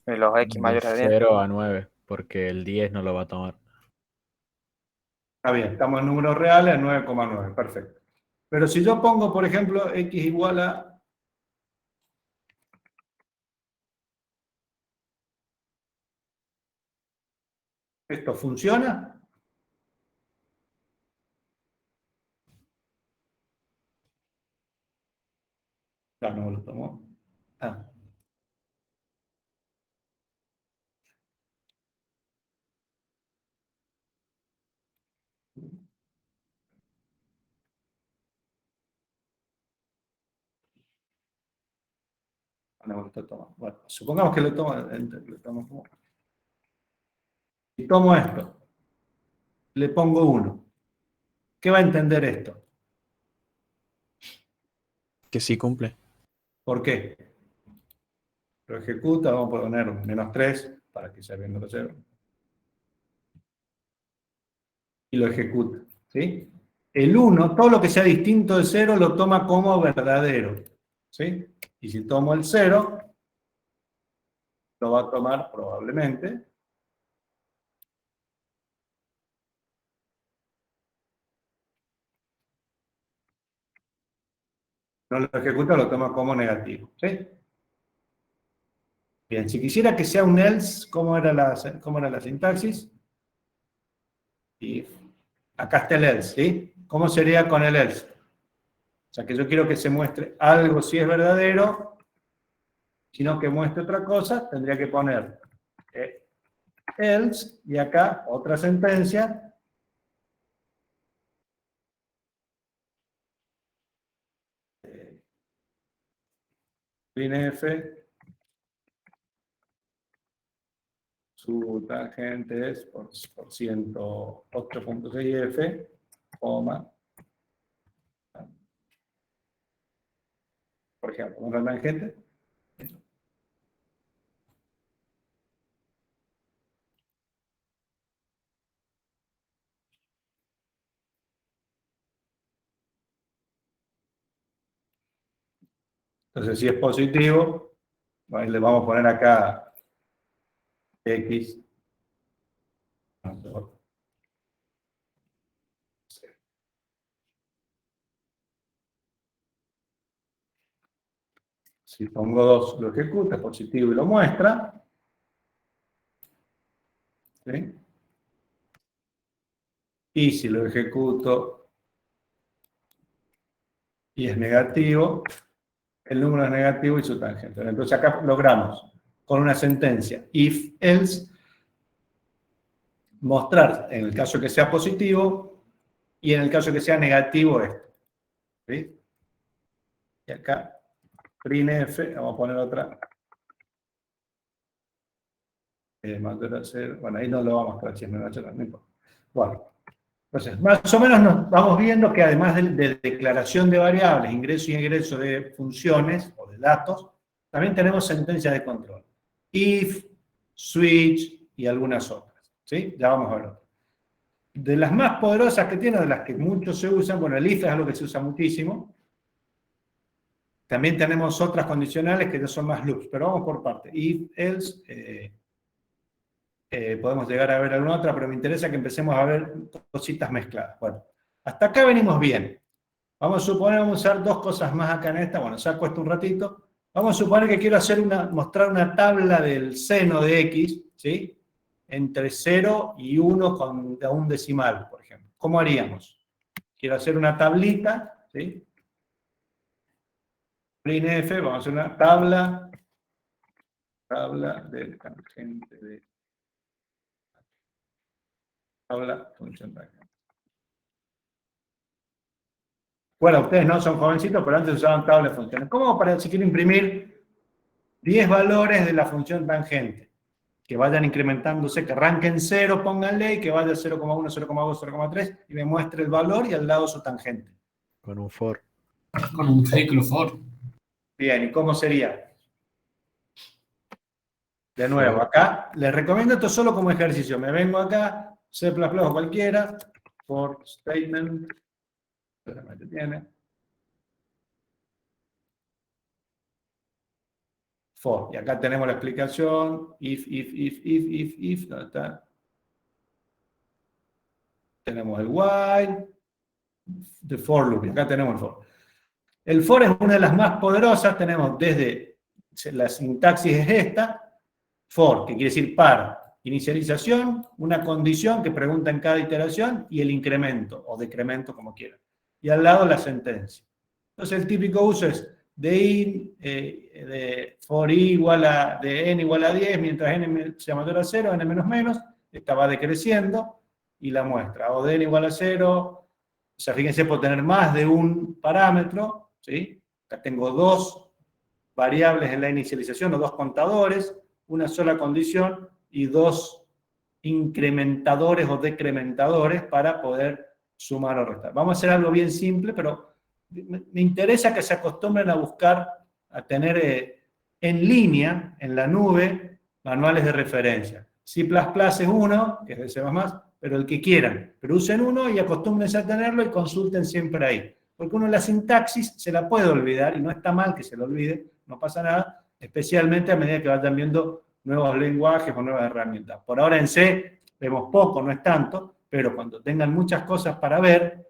Los x De mayores a 10. 0 a 9, porque el 10 no lo va a tomar. Está bien, estamos en números reales, 9,9, perfecto. Pero si yo pongo, por ejemplo, x igual a... ¿Esto funciona? No, no lo tomo. Ah, no lo estoy tomando. Bueno, supongamos que lo tomo como... Y tomo esto. Le pongo 1. ¿Qué va a entender esto? Que sí cumple. ¿Por qué? Lo ejecuta, vamos a poner un -3 para que sea bien grosero. Y lo ejecuta. ¿Sí? El 1, todo lo que sea distinto de 0 lo toma como verdadero. ¿Sí? Y si tomo el 0, lo va a tomar probablemente. No lo ejecuta, lo toma como negativo. ¿Sí? Bien, si quisiera que sea un else, cómo era la sintaxis? Y acá está el else, ¿sí? ¿Cómo sería con el else? O sea, que yo quiero que se muestre algo si es verdadero, sino que muestre otra cosa, tendría que poner else, y acá otra sentencia, printf, su tangente es por 108.6f, coma, por ejemplo, una tangente. Entonces, si es positivo, bueno, le vamos a poner acá x. Si pongo 2, lo ejecuta, es positivo y lo muestra. ¿Sí? Y si lo ejecuto y es negativo, el número es negativo y su tangente. Entonces acá logramos, con una sentencia, if, else, mostrar en el caso que sea positivo y en el caso que sea negativo esto. ¿Sí? Y acá, printf, vamos a poner otra. Bueno, ahí no lo vamos a escrachar, no importa. Bueno, entonces, más o menos nos vamos viendo que además de declaración de variables, ingreso y egreso de funciones o de datos, también tenemos sentencias de control. If, switch y algunas otras. ¿Sí? Ya vamos a verlo. De las más poderosas que tiene, de las que muchos se usan, bueno, el if es algo que se usa muchísimo. También tenemos otras condicionales que ya son más loops, pero vamos por parte. If, else, podemos llegar a ver alguna otra, pero me interesa que empecemos a ver cositas mezcladas. Bueno, hasta acá venimos bien. Vamos a suponer, vamos a usar dos cosas más acá en esta. Bueno, saco esto un ratito. Vamos a suponer que quiero mostrar una tabla del seno de x, ¿sí? Entre 0 y 1 con un decimal, por ejemplo. ¿Cómo haríamos? Quiero hacer una tablita, ¿sí? printf, vamos a hacer una tabla del tangente de función tangente. Bueno, ustedes no son jovencitos, pero antes usaban tabla de funciones. ¿Cómo para si quiero imprimir 10 valores de la función tangente? Que vayan incrementándose, que arranquen 0, pónganle, y que vaya 0,1, 0,2, 0,3, y me muestre el valor y al lado su tangente. Con un for. Con un ciclo for. Bien, ¿y cómo sería? De nuevo, acá les recomiendo esto solo como ejercicio. Me vengo acá, C++ o cualquiera, for statement, tiene, for, y acá tenemos la explicación, if, ¿dónde está? Tenemos el while, the for loop, y acá tenemos el for. El for es una de las más poderosas, tenemos desde, la sintaxis es esta, for, que quiere decir para, inicialización, una condición que pregunta en cada iteración, y el incremento, o decremento, como quieran. Y al lado la sentencia. Entonces el típico uso es de for i igual a, de n igual a 10, mientras n sea mayor a 0, n menos menos, esta va decreciendo, y la muestra. O de n igual a 0, o sea, fíjense, por tener más de un parámetro, ¿sí? Acá tengo dos variables en la inicialización, o dos contadores, una sola condición y dos incrementadores o decrementadores para poder sumar o restar. Vamos a hacer algo bien simple, pero me interesa que se acostumbren a buscar, a tener en línea, en la nube, manuales de referencia. C++ es uno, que es de C++, pero el que quieran. Pero usen uno y acostúmbrense a tenerlo y consulten siempre ahí. Porque uno la sintaxis se la puede olvidar, y no está mal que se lo olvide, no pasa nada, especialmente a medida que vayan viendo nuevos lenguajes o nuevas herramientas. Por ahora en C vemos poco, no es tanto, pero cuando tengan muchas cosas para ver,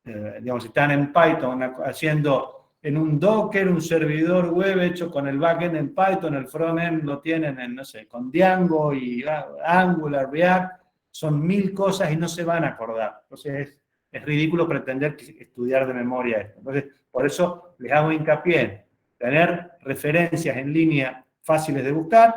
digamos, si están en Python haciendo en un Docker, un servidor web hecho con el backend en Python, el frontend lo tienen en, no sé, con Django y Angular, React, son 1000 cosas y no se van a acordar. Entonces es ridículo pretender estudiar de memoria esto. Entonces, por eso les hago hincapié en tener referencias en línea fáciles de buscar.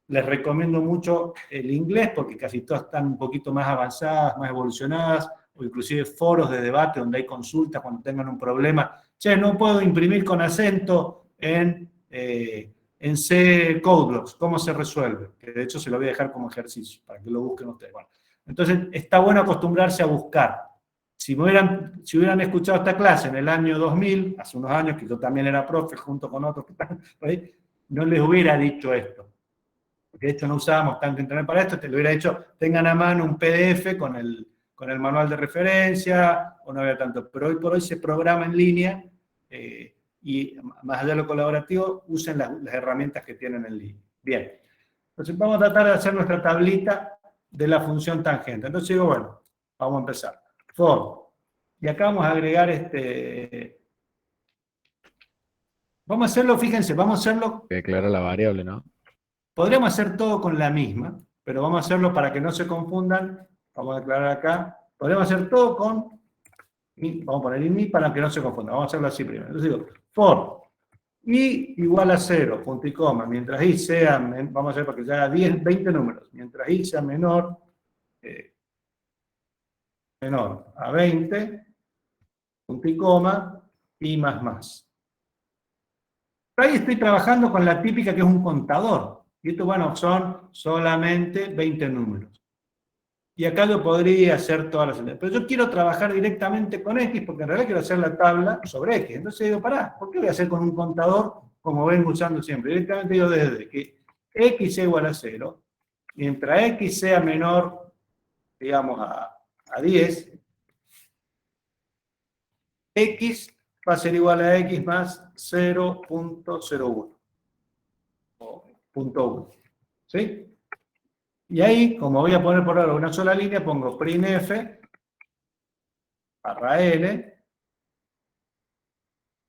Les recomiendo mucho el inglés porque casi todas están un poquito más avanzadas, más evolucionadas, o inclusive foros de debate donde hay consultas cuando tengan un problema. Che, no puedo imprimir con acento en C Codeblocks. ¿Cómo se resuelve? Que de hecho se lo voy a dejar como ejercicio para que lo busquen ustedes. Bueno, entonces está bueno acostumbrarse a buscar. Si hubieran escuchado esta clase en el año 2000, hace unos años, que yo también era profe junto con otros que están por ahí, no les hubiera dicho esto. Porque de hecho no usábamos tanto internet para esto, te lo hubiera dicho, tengan a mano un PDF con el manual de referencia, o no había tanto. Pero hoy por hoy se programa en línea, y más allá de lo colaborativo, usen las herramientas que tienen en línea. Bien, entonces vamos a tratar de hacer nuestra tablita de la función tangente. Entonces digo, bueno, vamos a empezar. For. Y acá vamos a agregar Vamos a hacerlo, fíjense, vamos a hacerlo. Que declara la variable, ¿no? Podríamos hacer todo con la misma, pero vamos a hacerlo para que no se confundan. Vamos a declarar acá. Podríamos hacer todo con, vamos a poner ini para que no se confundan. Vamos a hacerlo así primero. Entonces digo, for i igual a 0, punto y coma, mientras i sea, vamos a hacer para que ya haga 10, 20 números, mientras i sea menor a 20, punto y coma, i más más. Ahí estoy trabajando con la típica que es un contador. Y esto, bueno, son solamente 20 números. Y acá yo podría hacer todas las sentencias. Pero yo quiero trabajar directamente con X, porque en realidad quiero hacer la tabla sobre X. Entonces digo, pará, ¿por qué voy a hacer con un contador como vengo usando siempre? Directamente digo desde que X sea igual a 0, mientras X sea menor, digamos, a 10, X va a ser igual a X más 0.01. O 0.1. ¿Sí? Y ahí, como voy a poner por ahora una sola línea, pongo printf barra L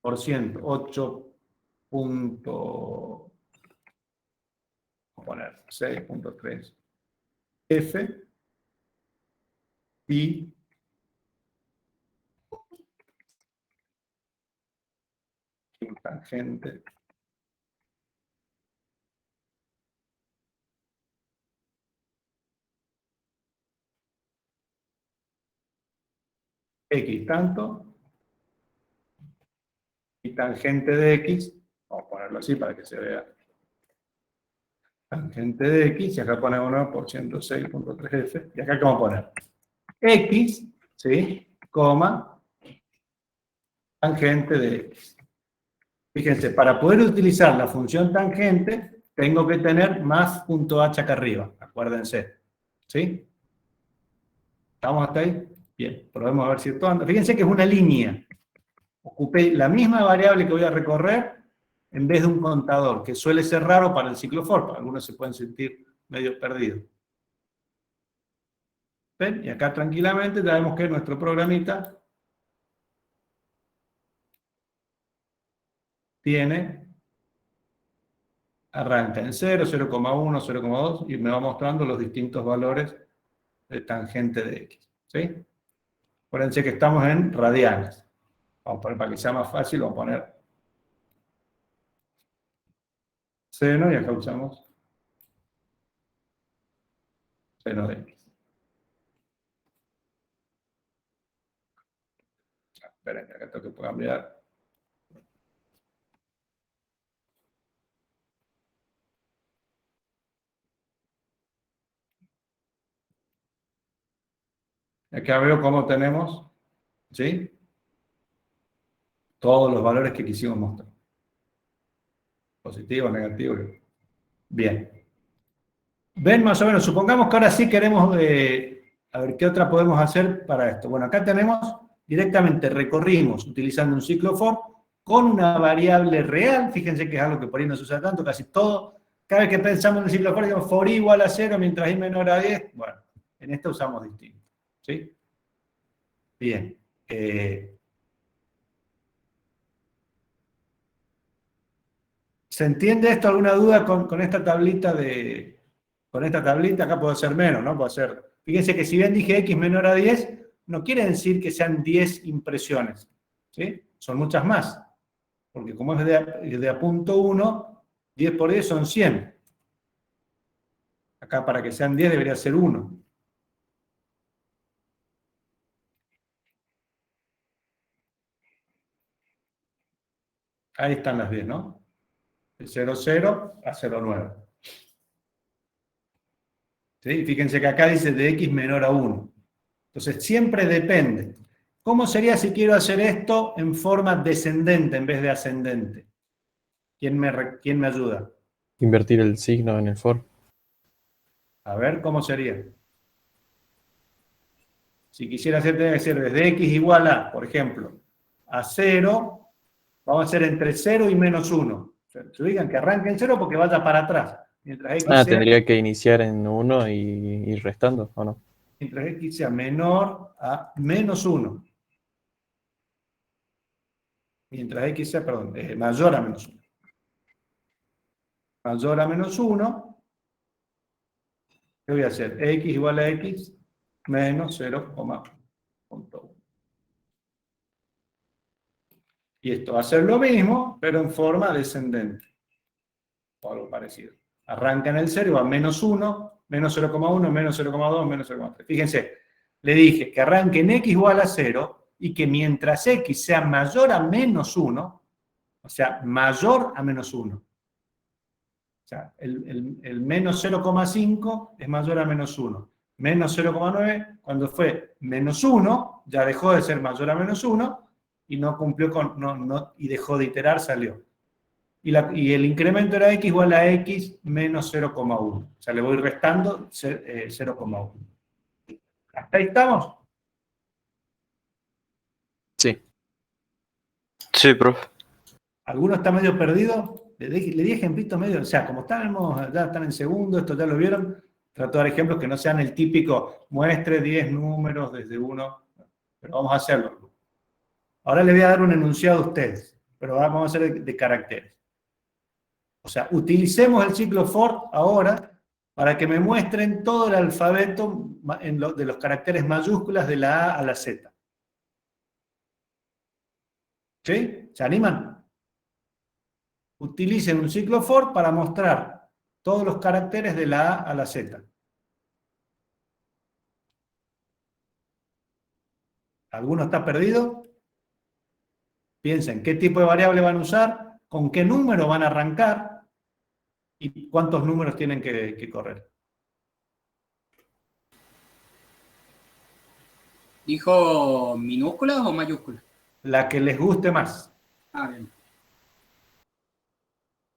por ciento 8. Vamos a poner 6.3 F y tangente X tanto y tangente de X, vamos a ponerlo así para que se vea, tangente de X, y acá ponemos 1 por 106.3F, y acá ¿qué vamos a poner? X, ¿sí? Coma, tangente de X. Fíjense, para poder utilizar la función tangente, tengo que tener más punto H acá arriba, acuérdense, ¿sí? ¿Estamos hasta ahí? Bien, probemos a ver si esto anda. Fíjense que es una línea. Ocupé la misma variable que voy a recorrer en vez de un contador, que suele ser raro para el ciclo for, algunos se pueden sentir medio perdidos. ¿Ven? Y acá tranquilamente ya vemos que nuestro programita arranca en 0, 0,1, 0,2 y me va mostrando los distintos valores de tangente de X. ¿Sí? Acuérdense que estamos en radianes. Vamos a poner, para que sea más fácil, vamos a poner seno y acá usamos seno de X. Esperen, acá tengo que cambiar. Acá veo cómo tenemos, ¿sí? Todos los valores que quisimos mostrar. Positivo, negativo. Bien. Ven más o menos, supongamos que ahora sí queremos, a ver qué otra podemos hacer para esto. Bueno, acá tenemos, directamente recorrimos utilizando un ciclo for con una variable real. Fíjense que es algo que por ahí no se usa tanto, casi todo. Cada vez que pensamos en el ciclo for, digamos for i igual a 0 mientras i menor a 10. Bueno, en esta usamos distinto. ¿Sí? Bien. ¿Se entiende esto? ¿Alguna duda con esta tablita de... Con esta tablita acá puedo hacer menos, ¿no? Puedo hacer... Fíjense que si bien dije x menor a 10, no quiere decir que sean 10 impresiones. ¿Sí? Son muchas más. Porque como es de a punto 1, 10 por 10 son 100. Acá para que sean 10 debería ser 1. Ahí están las 10, ¿no? De 0,0 a 0,9. ¿Sí? Fíjense que acá dice de x menor a 1. Entonces siempre depende. ¿Cómo sería si quiero hacer esto en forma descendente en vez de ascendente? ¿Quién me ayuda? Invertir el signo en el for. A ver, ¿cómo sería? Si quisiera hacer, tendría que ser desde x igual a, por ejemplo, a 0, vamos a hacer entre 0 y menos 1. Se digan que arranque en 0 porque vaya para atrás. Mientras x sea, Tendría que iniciar en 1 y ir restando, ¿o no? mientras x sea menor a menos 1. mientras x sea, perdón, mayor a menos 1. Mayor a menos 1, ¿qué voy a hacer? X igual a x menos 0,1. Y esto va a ser lo mismo, pero en forma descendente. O algo parecido. Arranca en el 0 y va menos 1, menos 0,1, menos 0,2, menos 0,3. Fíjense, le dije que arranque en x igual a 0 y que mientras x sea mayor a menos 1, o sea, mayor a menos 1. O sea, el menos 0,5 es mayor a menos 1. Menos 0,9, cuando fue menos 1, ya dejó de ser mayor a menos 1 y no cumplió con, y dejó de iterar, salió. Y el incremento era x igual a x menos 0,1. O sea, le voy restando 0,1. ¿Hasta ahí estamos? Sí. Sí, profe. ¿Alguno está medio perdido? Le di ejemplitos medio, o sea, como ya están en segundo, esto ya lo vieron, trato de dar ejemplos que no sean el típico muestre 10 números desde 1, pero vamos a hacerlo. Ahora le voy a dar un enunciado a ustedes, pero vamos a hacer de caracteres. O sea, utilicemos el ciclo for ahora para que me muestren todo el alfabeto de los caracteres mayúsculas de la A a la Z. ¿Sí? ¿Se animan? Utilicen un ciclo for para mostrar todos los caracteres de la A a la Z. ¿Alguno está perdido? Piensen, ¿qué tipo de variable van a usar? ¿Con qué número van a arrancar? ¿Y cuántos números tienen que correr? ¿Dijo minúsculas o mayúsculas? La que les guste más. Ah, bien.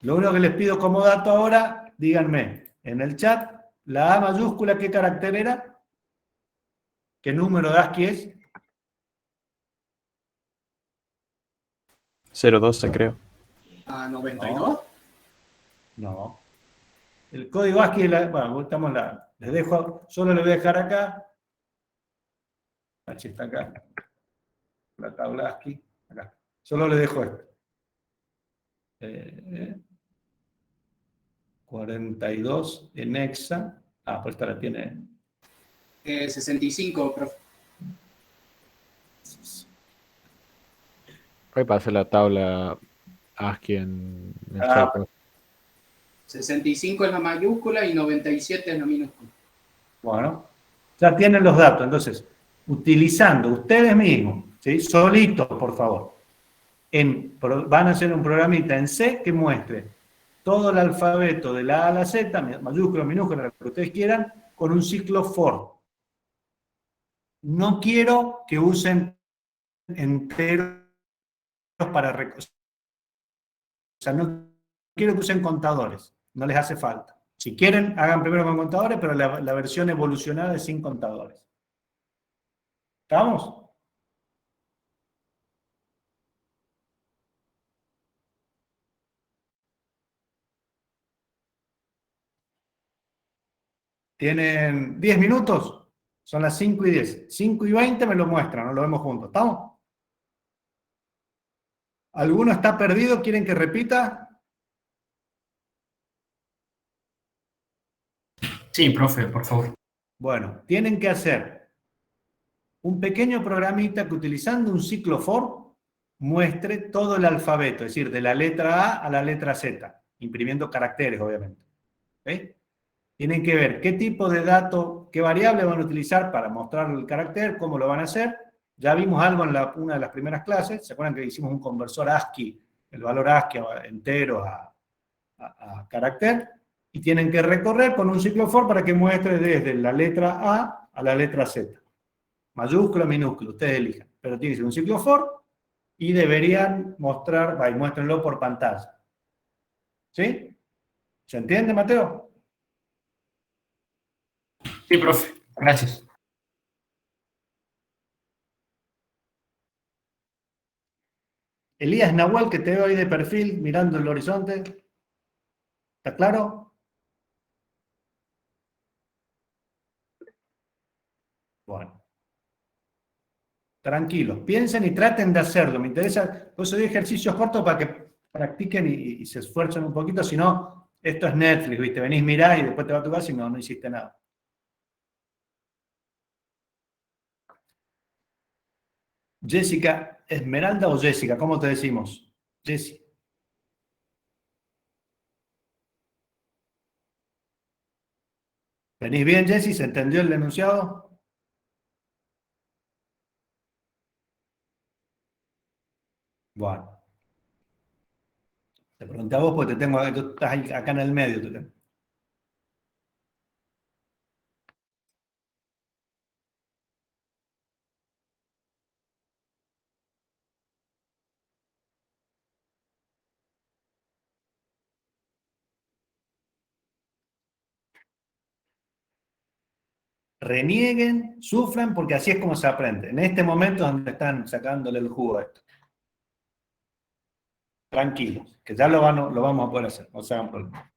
Lo único que les pido como dato ahora, díganme en el chat, la A mayúscula, ¿qué carácter era? ¿Qué número de ASCII es? 012, creo. ¿A 92? No. El código ASCII, bueno, estamos les dejo, solo les voy a dejar acá. H está acá. La tabla ASCII, acá. Solo les dejo esto. 42 en hexa. Ah, pues esta la tiene. 65, profe. Ahí pasé la tabla ASCII en el Ah. chat. 65 es la mayúscula y 97 es la minúscula. Bueno, ya tienen los datos. Entonces, utilizando ustedes mismos, ¿sí? Solitos, por favor, van a hacer un programita en C que muestre todo el alfabeto de la A a la Z, mayúscula, minúscula, lo que ustedes quieran, con un ciclo for. No quiero que usen enteros para... O sea, no quiero que usen contadores. No les hace falta. Si quieren, hagan primero con contadores, pero la versión evolucionada es sin contadores. ¿Estamos? ¿Tienen 10 minutos? Son las 5 y 10. 5 y 20 me lo muestran, nos lo vemos juntos. ¿Estamos? ¿Alguno está perdido? ¿Quieren que repita? Sí, profe, por favor. Bueno, tienen que hacer un pequeño programita que utilizando un ciclo for muestre todo el alfabeto, es decir, de la letra A a la letra Z, imprimiendo caracteres, obviamente. ¿Okay? Tienen que ver qué tipo de dato, qué variable van a utilizar para mostrar el carácter, cómo lo van a hacer. Ya vimos algo en una de las primeras clases. ¿Se acuerdan que hicimos un conversor ASCII, el valor ASCII entero a carácter? Y tienen que recorrer con un ciclo for para que muestre desde la letra a la letra Z. Mayúscula, minúscula, ustedes elijan. Pero tiene que ser un ciclo for y deberían mostrar, y muéstrenlo por pantalla. ¿Sí? ¿Se entiende, Mateo? Sí, profe. Gracias. Elías Nahuel, que te veo ahí de perfil, mirando el horizonte. ¿Está claro? Bueno. tranquilos, piensen y traten de hacerlo. Me interesa, por eso doy ejercicios cortos para que practiquen y se esfuercen un poquito, si no, esto es Netflix, ¿viste? Venís, mirás y después te vas a tu casa y no hiciste nada. Jessica, Esmeralda o Jessica, ¿cómo te decimos? Jessy. ¿Venís bien, Jessy? ¿Se entendió el enunciado? Bueno. Te pregunté a vos porque te tengo, tú estás acá en el medio. Renieguen, sufran, porque así es como se aprende. En este momento es donde están sacándole el jugo a esto. Tranquilos, que ya lo vamos a poder hacer, no se hagan problemas.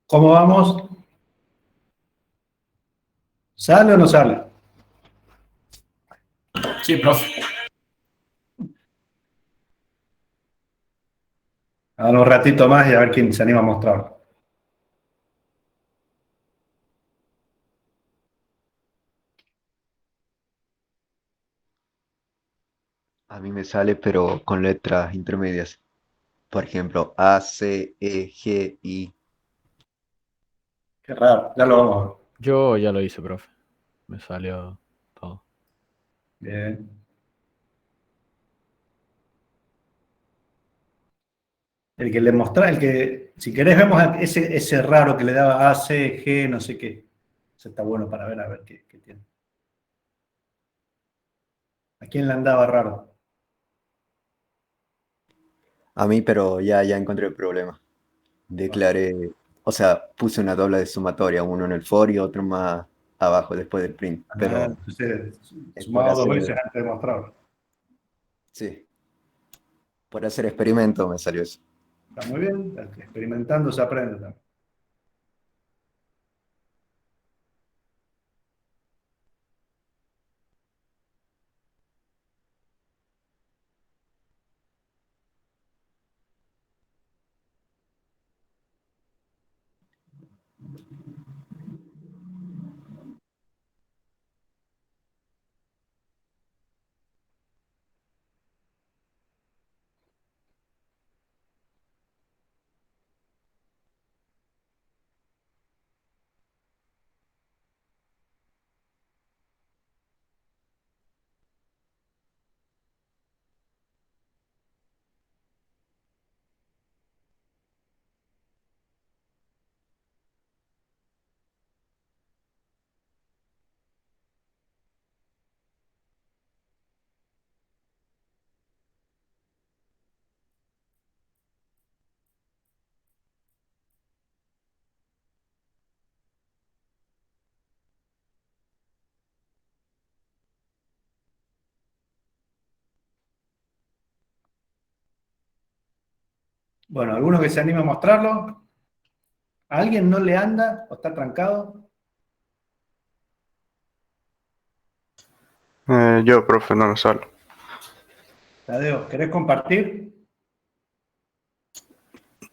¿Cómo vamos? ¿Sale o no sale? Sí, profe. Ahora un ratito más y a ver quién se anima a mostrarlo. A mí me sale, pero con letras intermedias. Por ejemplo, A, C, E, G, I. Qué raro, ya lo vamos a ver. Yo ya lo hice, profe. Me salió todo. Bien. El que le mostraba, el que, si querés, vemos ese raro que le daba A, C, G, no sé qué. Eso está bueno para ver, a ver qué tiene. ¿A quién le andaba raro? A mí, pero ya encontré el problema. Declaré, o sea, puse una tabla de sumatoria, uno en el for y otro más abajo después del print. Pero Entonces, por sumado dos veces hacer, antes de mostrarlo. sí, por hacer experimento me salió eso. Está muy bien, experimentando se aprende también. Bueno, ¿alguno que se anime a mostrarlo? ¿A alguien no le anda o está trancado? Yo, profe, no me sale. Tadeo, ¿querés compartir?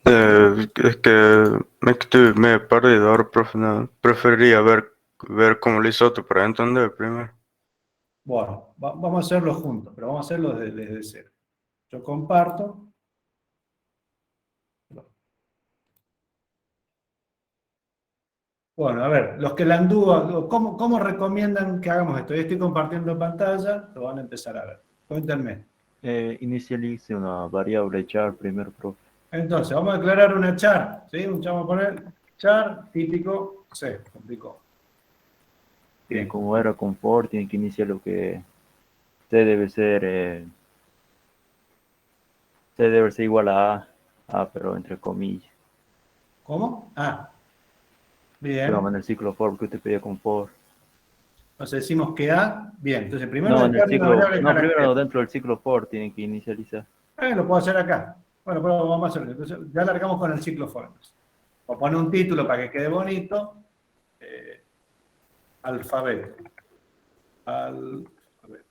Es que me he perdido ahora, profe. No. Preferiría ver cómo lo hizo otro para entender primero. Bueno, vamos a hacerlo juntos, pero vamos a hacerlo desde cero. Yo comparto. Bueno, a ver, los que la han duda, ¿cómo recomiendan que hagamos esto? Yo estoy compartiendo pantalla, lo van a empezar a ver. Cuéntenme. Inicialice una variable char primero, profe. Entonces, vamos a declarar una char, ¿sí? Vamos a poner char típico C, complicó. Bien. Como era con for, tiene que iniciar lo que C debe ser igual a A, pero entre comillas. ¿Cómo? Ah, bien. Pero en el ciclo for que usted pedía con for. Entonces decimos que A, bien. Entonces primero No, en el declaro una ciclo, variable de no, carácter. primero dentro del ciclo for tiene que inicializar. Lo puedo hacer acá. Bueno, pero vamos a hacerlo. Entonces ya largamos con el ciclo for. O poner un título para que quede bonito. Alfabeto. Alfabeto.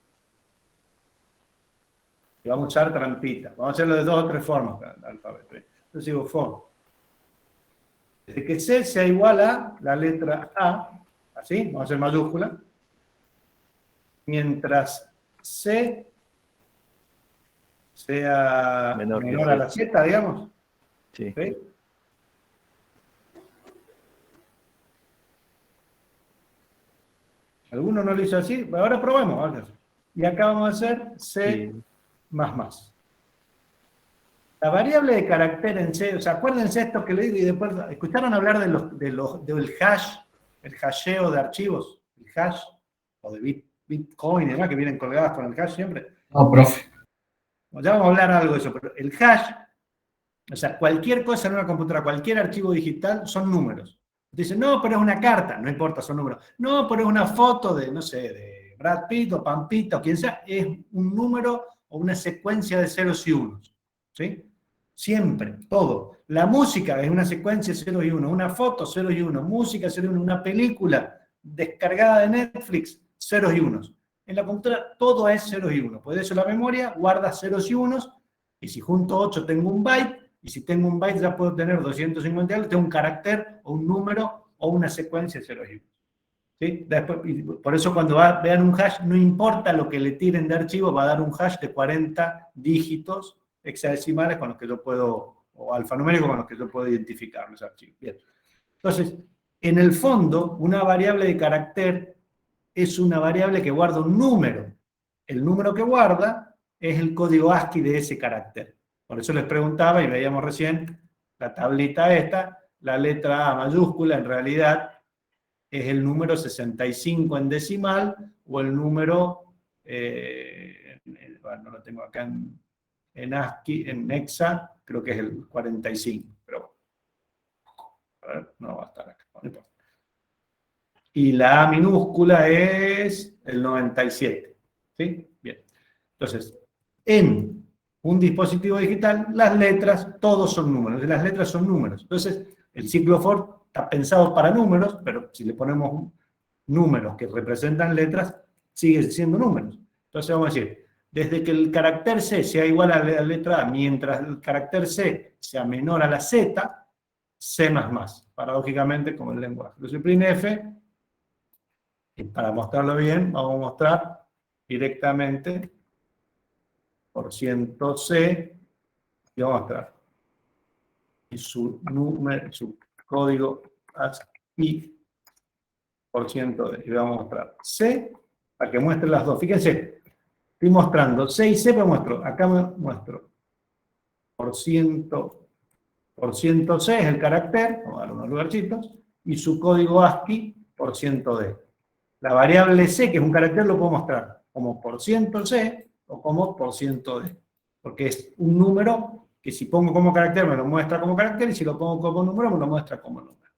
Y vamos a usar trampita. Vamos a hacerlo de 2 o 3 formas, el alfabeto. Entonces digo for. Desde que C sea igual a la letra A, así, vamos a hacer mayúscula, mientras C sea Menor que menor a la Z. Z, digamos. Sí. ¿Sí? ¿Alguno no lo hizo así? Ahora probemos. Ahora. Y acá vamos a hacer C más. La variable de carácter en C, o sea, acuérdense esto que le digo y después, ¿escucharon hablar del hash, el hasheo de archivos? El hash, o de Bitcoin y demás, que vienen colgadas con el hash siempre. No, profe. Ya vamos a hablar algo de eso, pero el hash, o sea, cualquier cosa en una computadora, cualquier archivo digital, son números. Dicen, no, pero es una carta, no importa, son números. No, pero es una foto de, no sé, de Brad Pitt o Pampita o quien sea, es un número o una secuencia de ceros y unos. ¿Sí? Siempre, todo. La música es una secuencia 0 y 1, una foto 0 y 1, música 0 y 1, una película descargada de Netflix, 0 y 1. En la computadora todo es 0 y 1. Por eso la memoria guarda ceros y unos, y si junto 8 tengo un byte, y si tengo un byte ya puedo tener 250 algo, tengo un carácter o un número o una secuencia de 0 y 1. ¿Sí? Después, por eso cuando vean un hash, no importa lo que le tiren de archivo, va a dar un hash de 40 dígitos hexadecimales con los que yo puedo, o alfanuméricos con los que yo puedo identificar los archivos. Bien. Entonces, en el fondo, una variable de carácter es una variable que guarda un número. El número que guarda es el código ASCII de ese carácter. Por eso les preguntaba, y veíamos recién la tablita esta, la letra A mayúscula en realidad es el número 65 en decimal, o el número, bueno, lo tengo acá en ASCII, en hexa, creo que es el 45, pero a ver, no va a estar acá, no importa. Y la A minúscula es el 97, ¿sí? Bien. Entonces, en un dispositivo digital, las letras, todos son números, las letras son números. Entonces, el ciclo for está pensado para números, pero si le ponemos números que representan letras, sigue siendo números. Entonces vamos a decir, desde que el carácter C sea igual a la letra A, mientras el carácter C sea menor a la Z, C++, paradójicamente como el lenguaje. Entonces el printf, y para mostrarlo bien, vamos a mostrar directamente %C, y vamos a mostrar y su número, su código ASCII %D. Y vamos a mostrar C para que muestre las dos. Fíjense, estoy mostrando C y C, pero muestro. Acá me muestro %C es el carácter, vamos a dar unos lugarcitos, y su código ASCII %D. La variable C, que es un carácter, lo puedo mostrar como %C o como %D. Porque es un número que si pongo como carácter me lo muestra como carácter, y si lo pongo como número me lo muestra como número.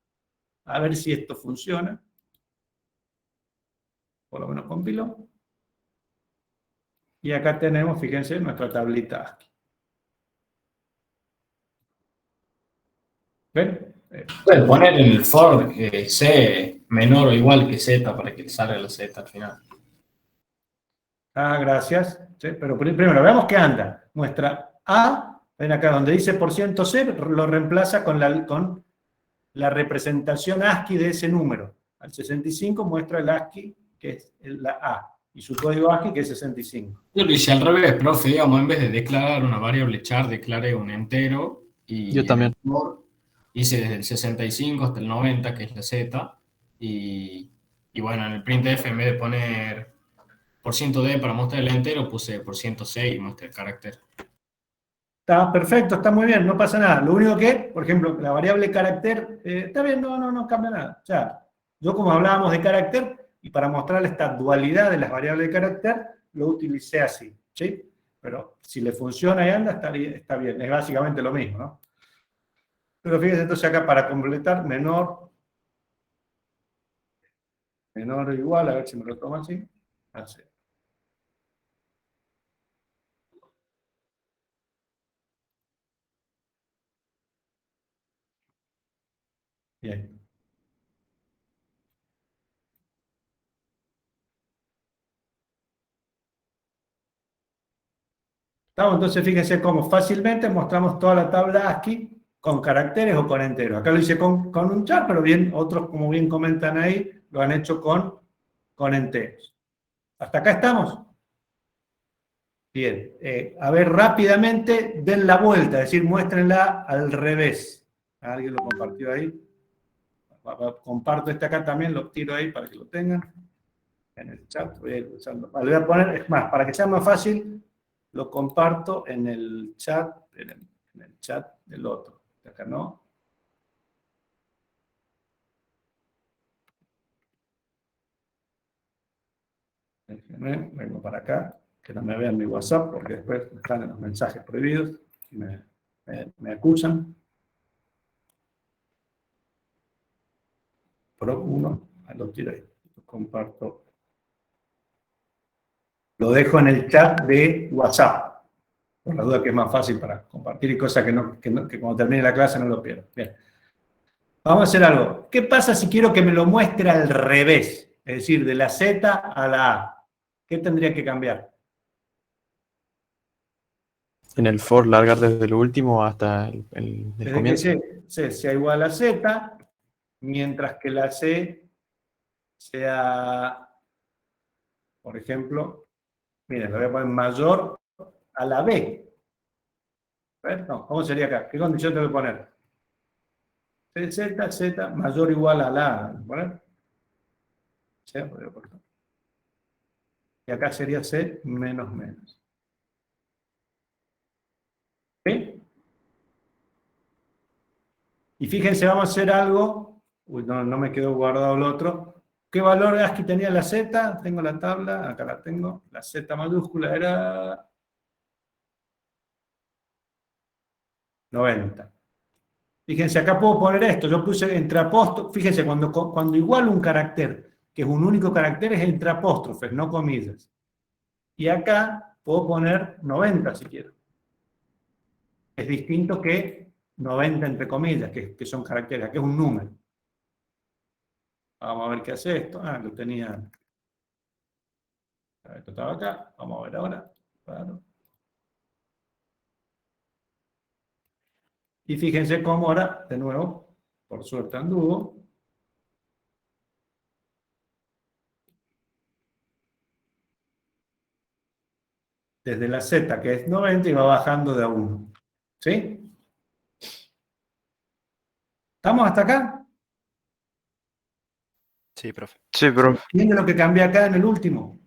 A ver si esto funciona. Por lo menos compilo. Y acá tenemos, fíjense, nuestra tablita ASCII. ¿Ven? Puede poner en el for C menor o igual que Z para que salga la Z al final. Ah, gracias. Sí, pero primero, veamos qué anda. Muestra A, ven acá donde dice %C, lo reemplaza con la representación ASCII de ese número. Al 65 muestra el ASCII, que es la A, y su código ASCII, que es 65. Yo lo hice al revés, profe, digamos, en vez de declarar una variable char, declaré un entero. Y Yo también. en el for hice desde el 65 hasta el 90, que es la Z. Y bueno, en el printf, en vez de poner %D para mostrar el entero, puse %C y muestra el carácter. Está perfecto, está muy bien, no pasa nada. Lo único que, por ejemplo, la variable carácter, está bien, no cambia nada. O sea, yo como hablábamos de carácter, y para mostrar esta dualidad de las variables de carácter, lo utilicé así, ¿sí? Pero si le funciona y anda, está bien. Es básicamente lo mismo, ¿no? Pero fíjense entonces acá para completar, menor o igual, a ver si me lo tomo así. Así. Bien. ¿Estamos? Entonces fíjense cómo fácilmente mostramos toda la tabla ASCII con caracteres o con enteros. Acá lo hice con un char, pero bien, otros, como bien comentan ahí, lo han hecho con enteros. ¿Hasta acá estamos? Bien. A ver, rápidamente, den la vuelta, es decir, muéstrenla al revés. ¿Alguien lo compartió ahí? Comparto este acá también, lo tiro ahí para que lo tengan en el chat. Voy a ir usando. Vale, voy a poner, es más, para que sea más fácil, lo comparto en el chat, en el chat del otro. Acá no. Déjenme, vengo para acá, que no me vean mi WhatsApp, porque después están en los mensajes prohibidos y me acusan. Pro 1, lo tiro ahí, lo comparto. Lo dejo en el chat de WhatsApp. Por la duda que es más fácil para compartir y cosas que cuando termine la clase no lo pierdo. Bien. Vamos a hacer algo. ¿Qué pasa si quiero que me lo muestre al revés? Es decir, de la Z a la A. ¿Qué tendría que cambiar? En el for largar desde el último hasta el Desde comienzo. que C sea igual a Z, mientras que la C sea, por ejemplo, miren, lo voy a poner mayor a la B. A ver, no, ¿cómo sería acá? ¿Qué condición tengo que poner? Z mayor o igual a la A. ¿Poner? C, y acá sería C menos menos. ¿Sí? Y fíjense, vamos a hacer algo. Uy, no me quedó guardado el otro. ¿Qué valor ASCII tenía la Z? Tengo la tabla, acá la tengo. La Z mayúscula era 90. Fíjense, acá puedo poner esto. Yo puse entre apóstrofes. Fíjense, cuando igualo un carácter, que es un único carácter, es entre apóstrofes, no comillas. Y acá puedo poner 90 si quiero. Es distinto que 90 entre comillas, que son caracteres. Aquí es un número. Vamos a ver qué hace esto. Ah, lo tenía. Esto estaba acá. Vamos a ver ahora. Claro. Y fíjense cómo ahora, de nuevo, por suerte anduvo. Desde la Z, que es 90, y va bajando de a 1. ¿Sí? ¿Estamos hasta acá? Sí, profe. Sí, profe. ¿Entienden lo que cambié acá en el último?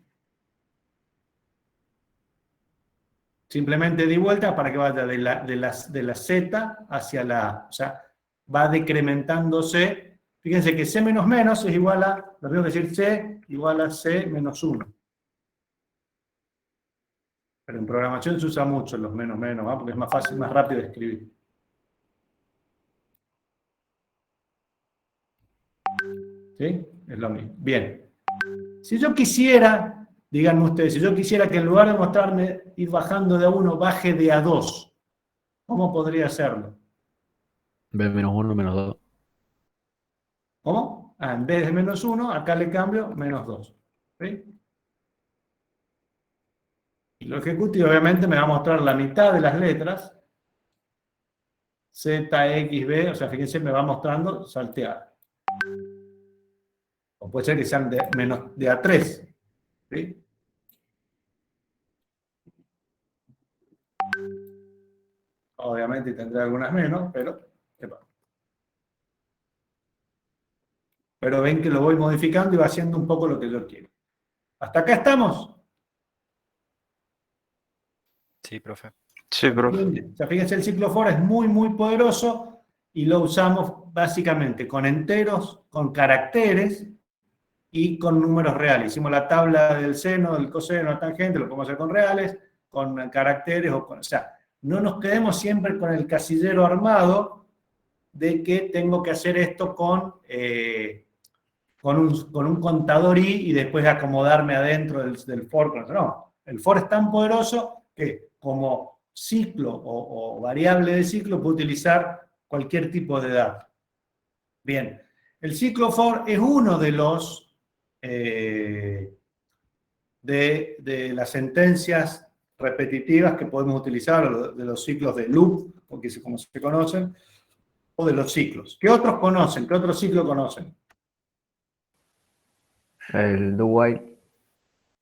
Simplemente di vuelta para que vaya de la Z hacia la A. O sea, va decrementándose. Fíjense que C menos menos es igual a, lo mismo que decir C igual a C menos 1. Pero en programación se usa mucho los menos menos, ¿no? Porque es más fácil, más rápido de escribir. ¿Sí? Es lo mismo. Bien. Si yo quisiera, díganme ustedes, si yo quisiera que en lugar de mostrarme ir bajando de a 1, baje de a 2, ¿cómo podría hacerlo? B menos 1, menos 2. ¿Cómo? Ah, en vez de menos 1, acá le cambio menos 2. ¿Sí? Y lo ejecuto y obviamente me va a mostrar la mitad de las letras. Z, X, B, o sea, fíjense, me va mostrando saltear. O puede ser que sean de A3. ¿Sí? Obviamente tendré algunas menos, pero ven que lo voy modificando y va haciendo un poco lo que yo quiero. ¿Hasta acá estamos? Sí, profe. Sí, profe. O sea, fíjense, el ciclo for es muy, muy poderoso y lo usamos básicamente con enteros, con caracteres y con números reales. Hicimos la tabla del seno, del coseno, la tangente, lo podemos hacer con reales, con caracteres, o sea, no nos quedemos siempre con el casillero armado de que tengo que hacer esto con un contador i y después acomodarme adentro del for. No, el for es tan poderoso que como ciclo o variable de ciclo puedo utilizar cualquier tipo de dato. Bien, el ciclo for es uno de los de las sentencias repetitivas que podemos utilizar, o de los ciclos de loop, porque como se conocen, o de los ciclos. ¿Qué otros conocen? ¿Qué otro ciclo conocen? El do while.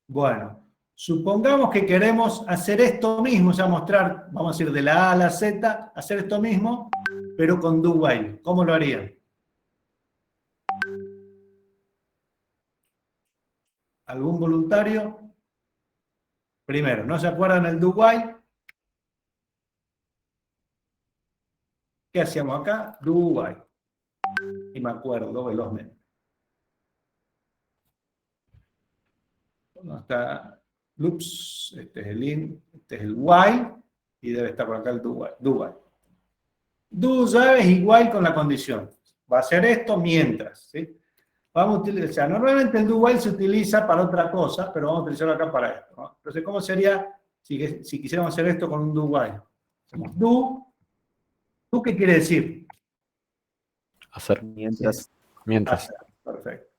Bueno, supongamos que queremos hacer esto mismo, o sea, mostrar, vamos a decir, de la A a la Z, hacer esto mismo, pero con do while. ¿Cómo lo harían? ¿Algún voluntario? Primero, ¿no se acuerdan el do while? ¿Qué hacíamos acá? Do while. Y me acuerdo velozmente. Está loops, este es el in, este es el while, y debe estar por acá el do while. Do while. Do ya es igual con la condición. Va a hacer esto mientras, ¿sí? Vamos a utilizar, normalmente el do while se utiliza para otra cosa, pero vamos a utilizarlo acá para esto, ¿no? Entonces, ¿cómo sería Si quisiéramos hacer esto con un do while. Hacemos do. ¿Do qué quiere decir? Hacer. Mientras. Mientras. Hacer. Perfecto.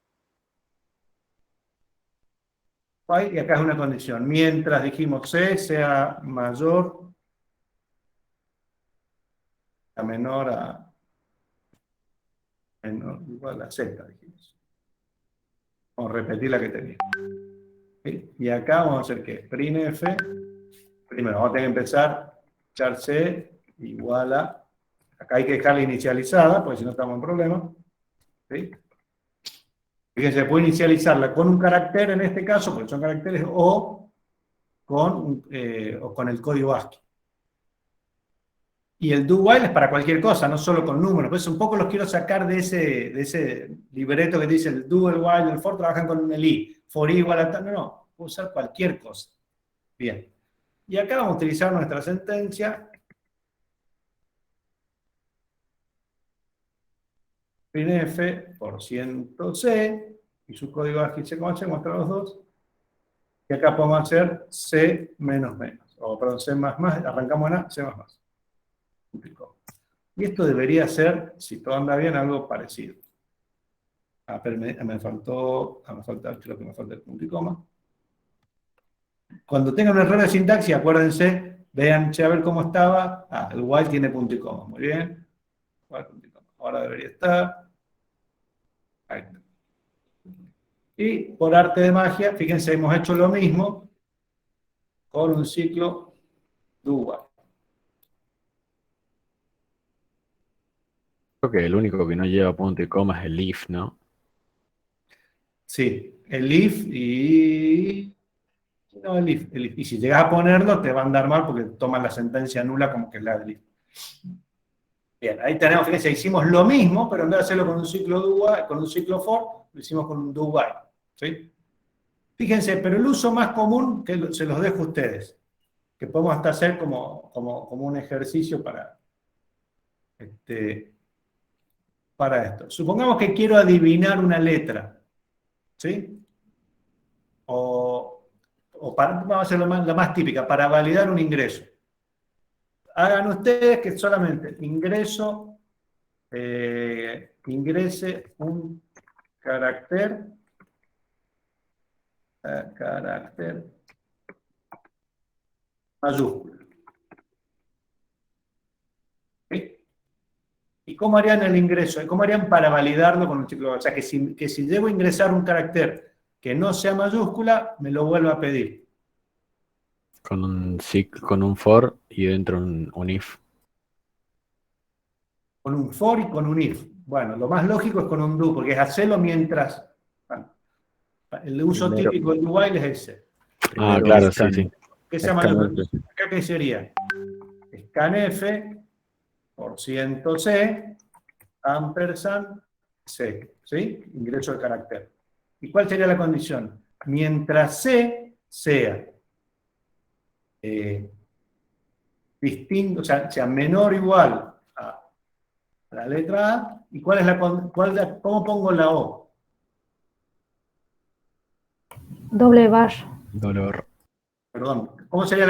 While, y acá es una condición. Mientras dijimos C sea mayor a menor a menor igual a Z, dijimos. Vamos a repetir la que tenía. ¿Sí? Y acá vamos a hacer ¿qué? Printf. Primero vamos a tener que empezar char C igual a. Acá hay que dejarla inicializada, porque si no estamos en problema. ¿Sí? Fíjense, puede inicializarla con un carácter en este caso, porque son caracteres, o con el código ASCII. Y el do while es para cualquier cosa, no solo con números. Pues un poco los quiero sacar de ese libreto que dice el do, el while, el for, trabajan con el i. For i igual a tal. No, puedo usar cualquier cosa. Bien. Y acá vamos a utilizar nuestra sentencia. Printf %c, y su código ASCII se muestra los dos. Y acá podemos hacer C menos menos. O perdón, C más más, arrancamos en A, C más más. Y esto debería ser, si todo anda bien, algo parecido. Pero me falta, creo que me falta el punto y coma. Cuando tengan un error de sintaxis, acuérdense, vean, a ver cómo estaba. El while tiene punto y coma, muy bien. Punto y coma. Ahora debería estar. Ahí está. Y por arte de magia, fíjense, hemos hecho lo mismo con un ciclo do while. Creo que el único que no lleva punto y coma es el if, ¿no? Sí, el if y... No, el if, el if. Y si llegas a ponerlo, te va a andar mal porque toman la sentencia nula como que es la del if. Bien, ahí tenemos, fíjense, hicimos lo mismo, pero en vez de hacerlo con un ciclo do while, con un ciclo for, lo hicimos con un do while. ¿Sí? Fíjense, pero el uso más común, que se los dejo a ustedes, que podemos hasta hacer como un ejercicio para esto. Supongamos que quiero adivinar una letra, ¿sí? Vamos a hacer la más típica, para validar un ingreso. Hagan ustedes que solamente ingrese un carácter mayúscula. ¿Sí? ¿Y cómo harían el ingreso? ¿Cómo harían para validarlo con un ciclo? O sea, que si debo ingresar un carácter que no sea mayúscula, me lo vuelva a pedir. Con un for y dentro un if. Con un for y con un if. Bueno, lo más lógico es con un do, porque es hacerlo mientras... Bueno, el uso Primero. típico del do while es ese. Ah, Primero claro, scan- sí. ¿Qué se llama? scanf. ¿Acá qué sería? Scanf %c ampersand c, ¿sí? Ingreso de carácter. ¿Y cuál sería la condición? Mientras c sea distinto, o sea menor o igual a la letra A, ¿y cómo pongo la O? Doble bar. Dolor. Perdón, ¿cómo sería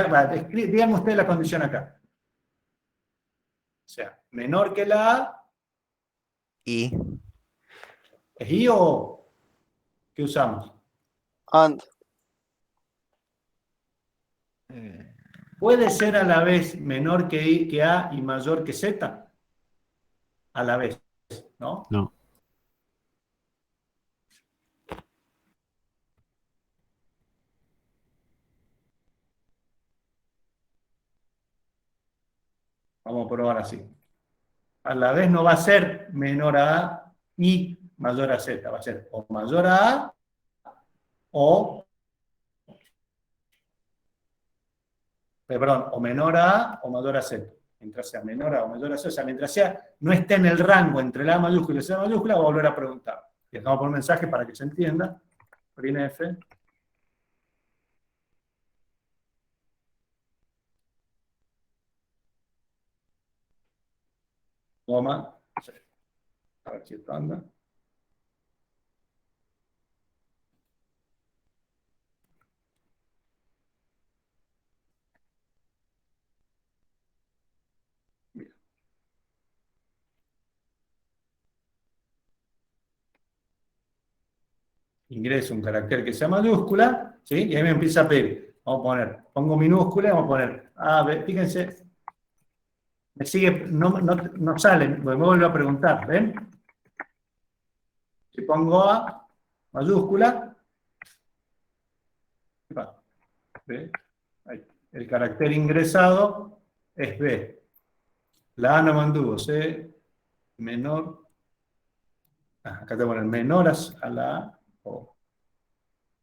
díganme ustedes la condición acá. O sea, menor que la A, Y ¿es I o O? ¿Qué usamos? and ¿Puede ser a la vez menor que A y mayor que Z? A la vez, ¿no? No. Vamos a probar así. A la vez no va a ser menor a A y mayor a Z, va a ser o mayor a A o menor a A o mayor a Z. Mientras sea menor a o mayor a Z, o sea, mientras no esté en el rango entre la A mayúscula y la Z mayúscula, voy a volver a preguntar. Y acá vamos a poner un mensaje para que se entienda. Printf. Coma. A ver si esto anda. ingreso un carácter que sea mayúscula, ¿sí? Y ahí me empieza a pedir. Vamos a poner, pongo minúscula, vamos a poner A, B, fíjense, me sigue, no sale, me vuelvo a preguntar, ¿ven? Si pongo A, mayúscula, ¿qué pasa? ¿Ve? Ahí. El carácter ingresado es B. La A no me anduvo, C menor, acá te voy a poner menor a la A, o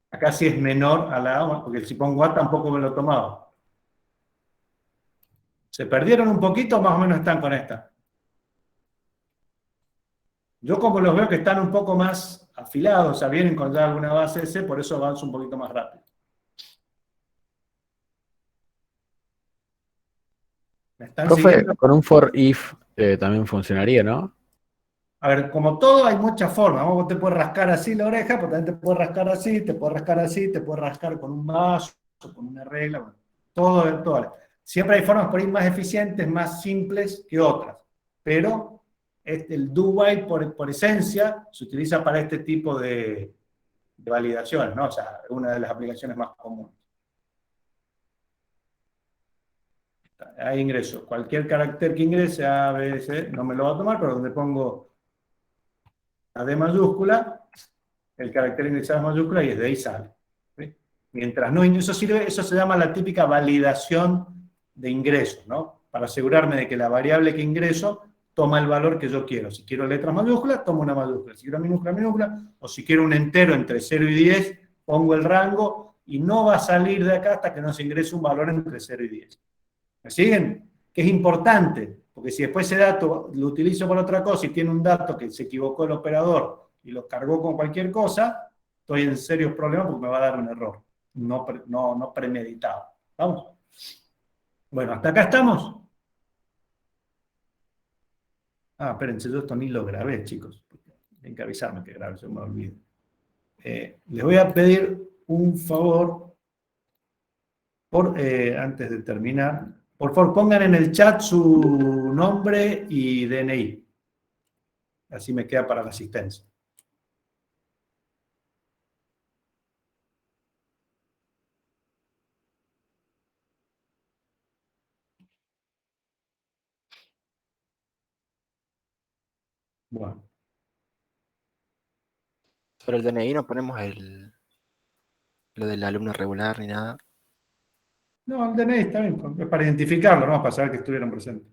acá sí es menor a la A, porque si pongo A tampoco me lo tomaba. ¿Se perdieron un poquito o más o menos están con esta? Yo como los veo que están un poco más afilados, o sea, vienen con ya alguna base C, por eso avanzo un poquito más rápido. ¿Me están Profe, siguiendo? con un for if también funcionaría, ¿no? A ver, como todo hay muchas formas. Vos te puedes rascar así la oreja, pero también te puedes rascar así, te puedes rascar así, te puedes rascar con un vaso, con una regla, bueno, todo. Siempre hay formas por ahí más eficientes, más simples que otras, pero el do while por esencia se utiliza para este tipo de validaciones, ¿no? O sea, una de las aplicaciones más comunes. Ahí ingreso. Cualquier carácter que ingrese, A, B, C, no me lo va a tomar, pero donde pongo la D mayúscula, el carácter ingresado es mayúscula y desde ahí sale. ¿Sí? Mientras no, eso se llama la típica validación de ingresos, ¿no? Para asegurarme de que la variable que ingreso toma el valor que yo quiero. Si quiero letras mayúsculas, tomo una mayúscula. Si quiero minúscula, o si quiero un entero entre 0 y 10, pongo el rango y no va a salir de acá hasta que no se ingrese un valor entre 0 y 10. ¿Me siguen? Que es importante, porque si después ese dato lo utilizo para otra cosa y tiene un dato que se equivocó el operador y lo cargó con cualquier cosa, estoy en serios problemas porque me va a dar un error, no premeditado. ¿Vamos? Bueno, ¿hasta acá estamos? Espérense, yo esto ni lo grabé, chicos. Tienen que avisarme que grabé, se me olvido. Les voy a pedir un favor, antes de terminar. Por favor, pongan en el chat su nombre y DNI. Así me queda para la asistencia. Bueno. Sobre el DNI no ponemos lo del alumno regular ni nada. No, el DNI está bien, es para identificarlo, ¿no? Para saber que estuvieron presentes.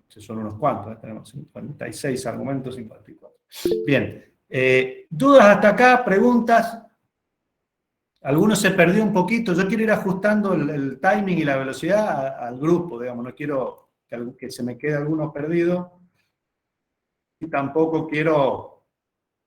Son unos cuantos, tenemos 56 argumentos, 54. Bien, ¿dudas hasta acá? ¿Preguntas? Algunos se perdió un poquito. Yo quiero ir ajustando el timing y la velocidad al grupo, digamos. No quiero que se me quede alguno perdido. Y tampoco quiero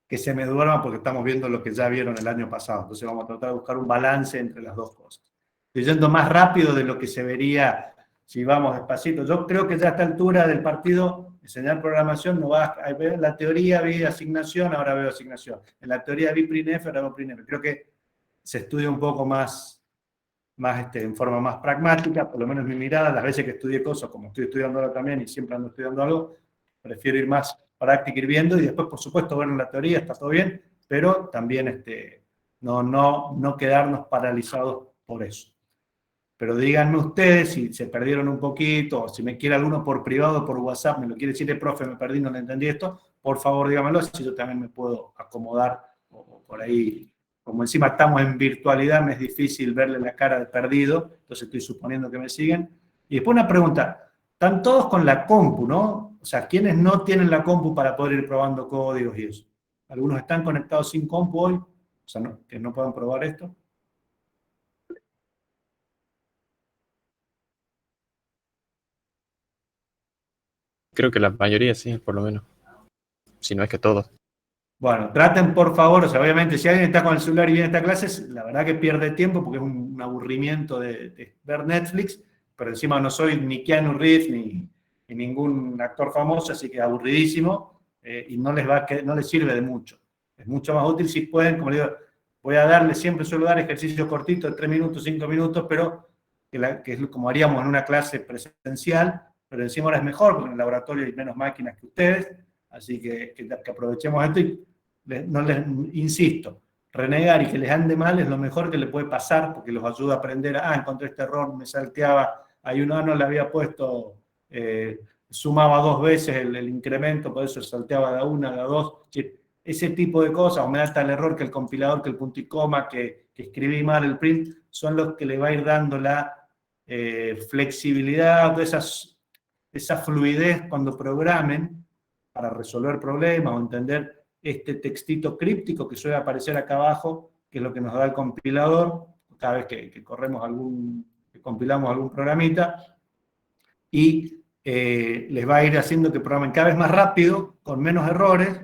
que se me duerma porque estamos viendo lo que ya vieron el año pasado. Entonces vamos a tratar de buscar un balance entre las dos cosas. Estoy yendo más rápido de lo que se vería si vamos despacito. Yo creo que ya a esta altura del partido, enseñar programación, no va a ver la teoría, vi asignación, ahora veo asignación. En la teoría vi printf, ahora veo printf. Creo que se estudia un poco más en forma más pragmática, por lo menos mi mirada, las veces que estudié cosas, como estoy estudiando ahora también y siempre ando estudiando algo, prefiero ir más práctica, ir viendo y después, por supuesto, ver en la teoría, está todo bien, pero también no quedarnos paralizados por eso. Pero díganme ustedes si se perdieron un poquito, o si me quiere alguno por privado, por WhatsApp, me lo quiere decir, profe, me perdí, no le entendí esto, por favor dígamelo, así yo también me puedo acomodar, o por ahí, como encima estamos en virtualidad, me es difícil verle la cara de perdido, entonces estoy suponiendo que me siguen. Y después una pregunta, están todos con la compu, ¿no? O sea, ¿quiénes no tienen la compu para poder ir probando códigos y eso? ¿Algunos están conectados sin compu hoy? O sea, que no puedan probar esto. Creo que la mayoría sí, por lo menos. Si no es que todos. Bueno, traten por favor, o sea, obviamente si alguien está con el celular y viene a esta clase, la verdad que pierde tiempo porque es un aburrimiento de ver Netflix, pero encima no soy ni Keanu Reeves ni ningún actor famoso, así que aburridísimo y no les sirve de mucho. Es mucho más útil si pueden, como digo, suelo dar ejercicios cortitos de 3 minutos, 5 minutos, pero que es como haríamos en una clase presencial, pero encima ahora es mejor porque en el laboratorio hay menos máquinas que ustedes. Así que aprovechemos esto y insisto, renegar y que les ande mal es lo mejor que le puede pasar, porque los ayuda a aprender, encontré este error, me salteaba, hay un no le había puesto, sumaba 2 veces el incremento, por eso salteaba de a 1, de a 2, ese tipo de cosas, o me da tal error que el compilador, que el punto y coma, que escribí mal el print, son los que le va a ir dando la flexibilidad, toda esa fluidez cuando programen para resolver problemas o entender este textito críptico que suele aparecer acá abajo, que es lo que nos da el compilador, cada vez que compilamos algún programita, y les va a ir haciendo que programen cada vez más rápido, con menos errores,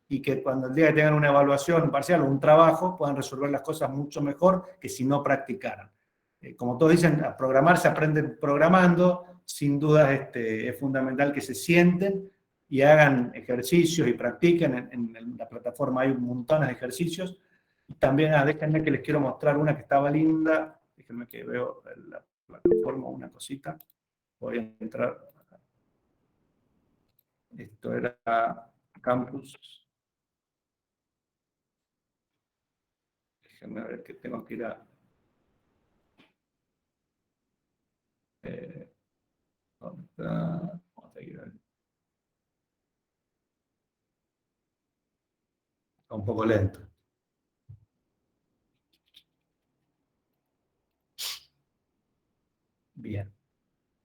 y que cuando el día que tengan una evaluación parcial o un trabajo, puedan resolver las cosas mucho mejor que si no practicaran. Como todos dicen, a programar se aprende programando, sin duda es fundamental que se sienten y hagan ejercicios y practiquen. En la plataforma hay montones de ejercicios. Y también, déjenme que les quiero mostrar una que estaba linda. Déjenme que veo en la plataforma una cosita. Voy a entrar acá. Esto era Campus. Déjenme ver que tengo que ir a... ¿dónde está? Vamos a seguir ahí. Está un poco lento. Bien.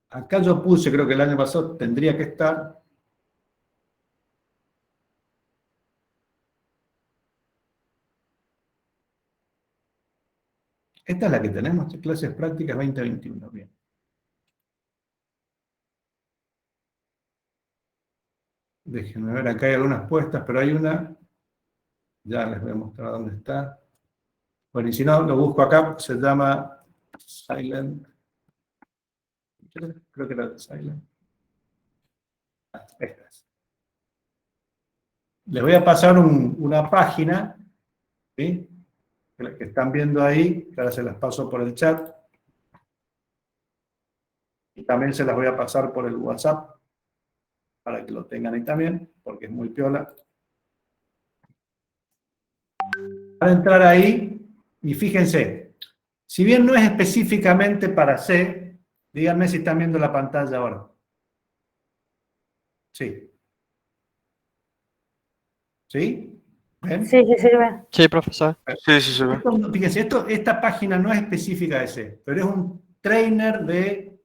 Acá yo puse, creo que el año pasado tendría que estar. Esta es la que tenemos, clases prácticas 2021. Bien. Déjenme ver, acá hay algunas puestas, pero hay una. Ya les voy a mostrar dónde está. Bueno, y si no, lo busco acá, se llama Silent. Creo que era Silent. Esta es. Les voy a pasar una página, ¿sí? Que están viendo ahí, que ahora se las paso por el chat. Y también se las voy a pasar por el WhatsApp, para que lo tengan ahí también, porque es muy piola. Van a entrar ahí, y fíjense, si bien no es específicamente para C, díganme si están viendo la pantalla ahora. Sí. ¿Sí? ¿Ven? Sí, sí, sirve. Sí, profesor. Sí, sí se ve. Fíjense, esta página no es específica de C, pero es un trainer de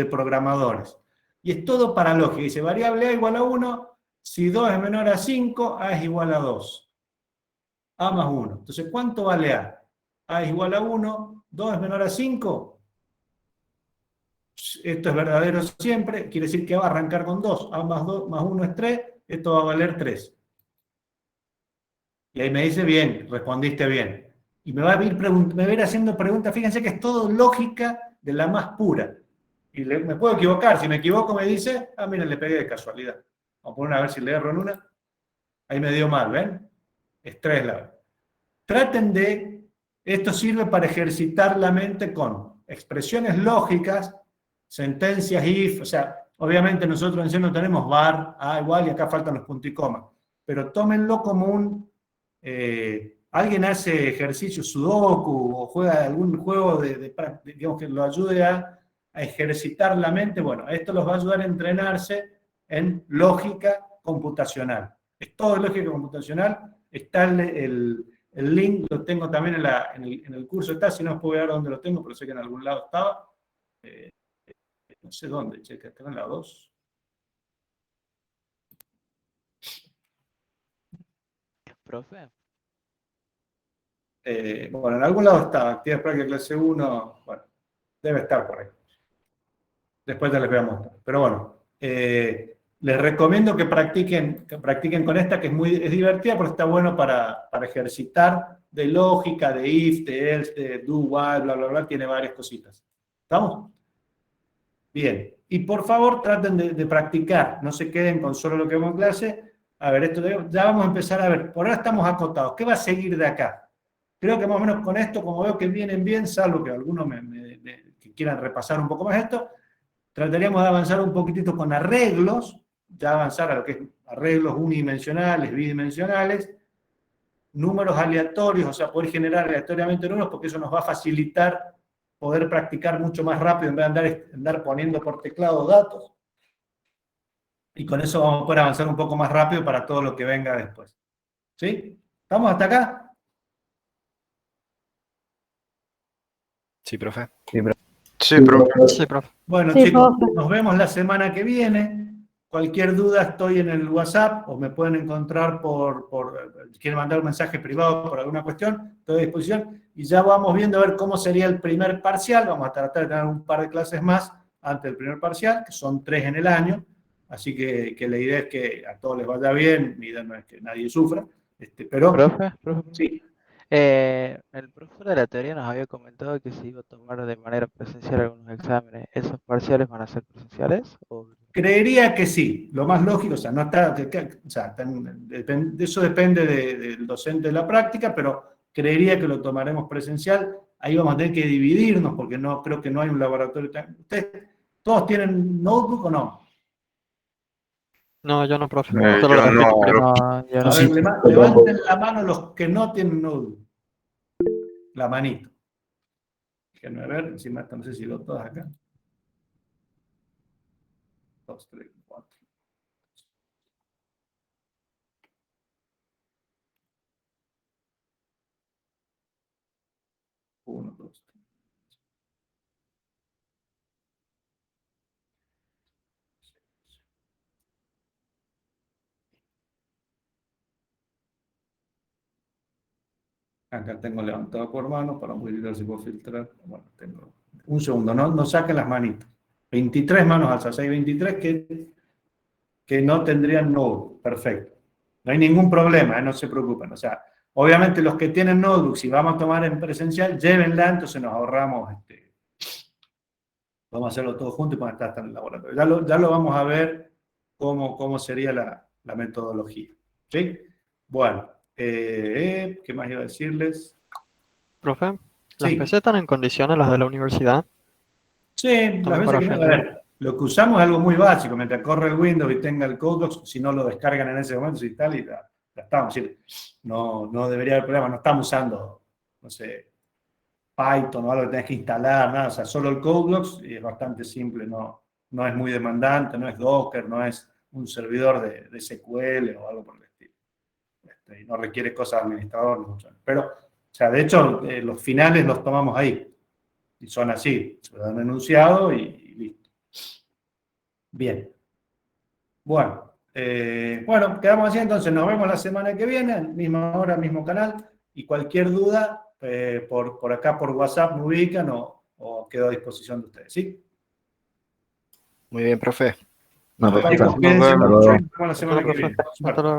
programadores. Y es todo para lógica. Dice, variable A igual a 1, si 2 es menor a 5, A es igual a 2. A más 1. Entonces, ¿cuánto vale A? A es igual a 1, 2 es menor a 5. Esto es verdadero siempre, quiere decir que va a arrancar con 2. A más 2 más 1 es 3, esto va a valer 3. Y ahí me dice, bien, respondiste bien. Y me va a ir haciendo preguntas, fíjense que es todo lógica de la más pura. Y me puedo equivocar, si me equivoco me dice, miren, le pegué de casualidad. Vamos a poner a ver si le erro en una. Ahí me dio mal, ¿ven? Es 3 la. Traten de, esto sirve para ejercitar la mente con expresiones lógicas, sentencias if, o sea, obviamente nosotros en C no tenemos var, a igual, y acá faltan los puntos y comas, pero tómenlo como un, alguien hace ejercicio sudoku o juega algún juego digamos que lo ayude a ejercitar la mente, bueno, esto los va a ayudar a entrenarse en lógica computacional. Es todo lógica computacional, está el link, lo tengo también en el curso, está, si no os puedo ver dónde lo tengo, pero sé que en algún lado estaba. No sé dónde, checa, está en la 2. Profe. Bueno, en algún lado estaba, actividad práctica clase 1, bueno, debe estar por ahí. Después ya les voy a mostrar. Pero bueno, les recomiendo que practiquen con esta, que es divertida, porque está bueno para ejercitar de lógica, de if, de else, de do, while, bla, bla, bla, tiene varias cositas. ¿Estamos? Bien. Y por favor, traten de practicar, no se queden con solo lo que vemos en clase. A ver, esto ya vamos a empezar a ver. Por ahora estamos acotados. ¿Qué va a seguir de acá? Creo que más o menos con esto, como veo que vienen bien, salvo que algunos que quieran repasar un poco más esto, trataríamos de avanzar un poquitito con arreglos, ya avanzar a lo que es arreglos unidimensionales, bidimensionales, números aleatorios, o sea, poder generar aleatoriamente números, porque eso nos va a facilitar poder practicar mucho más rápido en vez de andar poniendo por teclado datos. Y con eso vamos a poder avanzar un poco más rápido para todo lo que venga después. ¿Sí? ¿Estamos hasta acá? Sí, profe. Sí, profe. Sí, profe. Bueno, Sí, chicos, profe. nos vemos la semana que viene. Cualquier duda estoy en el WhatsApp o me pueden encontrar quieren mandar un mensaje privado por alguna cuestión, estoy a disposición. Y ya vamos viendo a ver cómo sería el primer parcial. Vamos a tratar de tener un par de clases más antes del primer parcial, que son 3 en el año. Así que la idea es que a todos les vaya bien, mi idea no es que nadie sufra. Pero Profe, sí, el profesor de la teoría nos había comentado que se iba a tomar de manera presencial algunos exámenes. ¿Esos parciales van a ser presenciales? creería que sí, lo más lógico, o sea, no está, o sea, eso depende del docente de la práctica, pero creería que lo tomaremos presencial. Ahí vamos a tener que dividirnos porque no creo que no hay un laboratorio. ¿Ustedes todos tienen notebook o no? No, yo no, profe. Yo Solo la no, repito primero. No, yo A no. ver, levanten la mano los que no tienen notebook. La manito. Déjenme ver, encima no sé si lo todos acá. 2, 3, 4. Uno, dos, tres. Acá tengo levantado por mano para ver si puedo filtrar. Bueno, tengo un segundo, no saquen las manitas. 23 manos alzadas, hay 23 que no tendrían notebook. Perfecto. No hay ningún problema, no se preocupen. O sea, obviamente los que tienen notebook, si vamos a tomar en presencial, llévenla, entonces nos ahorramos. Vamos a hacerlo todo juntos y podemos estar en el laboratorio. Ya lo vamos a ver cómo sería la metodología. ¿Sí? Bueno, ¿qué más iba a decirles? Profe, ¿las Sí. PC están en condiciones las de la universidad? Sí, las veces que no, a ver, lo que usamos es algo muy básico, mientras corre el Windows y tenga el CodeDocs, si no lo descargan en ese momento, se instala y ya estamos. Es decir, no debería haber problema, no estamos usando, no sé, Python o algo que tenés que instalar, nada, o sea, solo el CodeDocs y es bastante simple, no es muy demandante, no es Docker, no es un servidor de SQL o algo por el estilo. Y no requiere cosas de administrador, mucho. Pero, o sea, de hecho, los finales los tomamos ahí. Y son así, se dan enunciado y listo. Bien. Bueno, quedamos así, entonces nos vemos la semana que viene, misma hora, mismo canal, y cualquier duda, por acá por WhatsApp me ubican o quedo a disposición de ustedes, ¿sí? Muy bien, profe. Chicos, cuídense mucho, nos vemos la semana que viene. Hasta luego.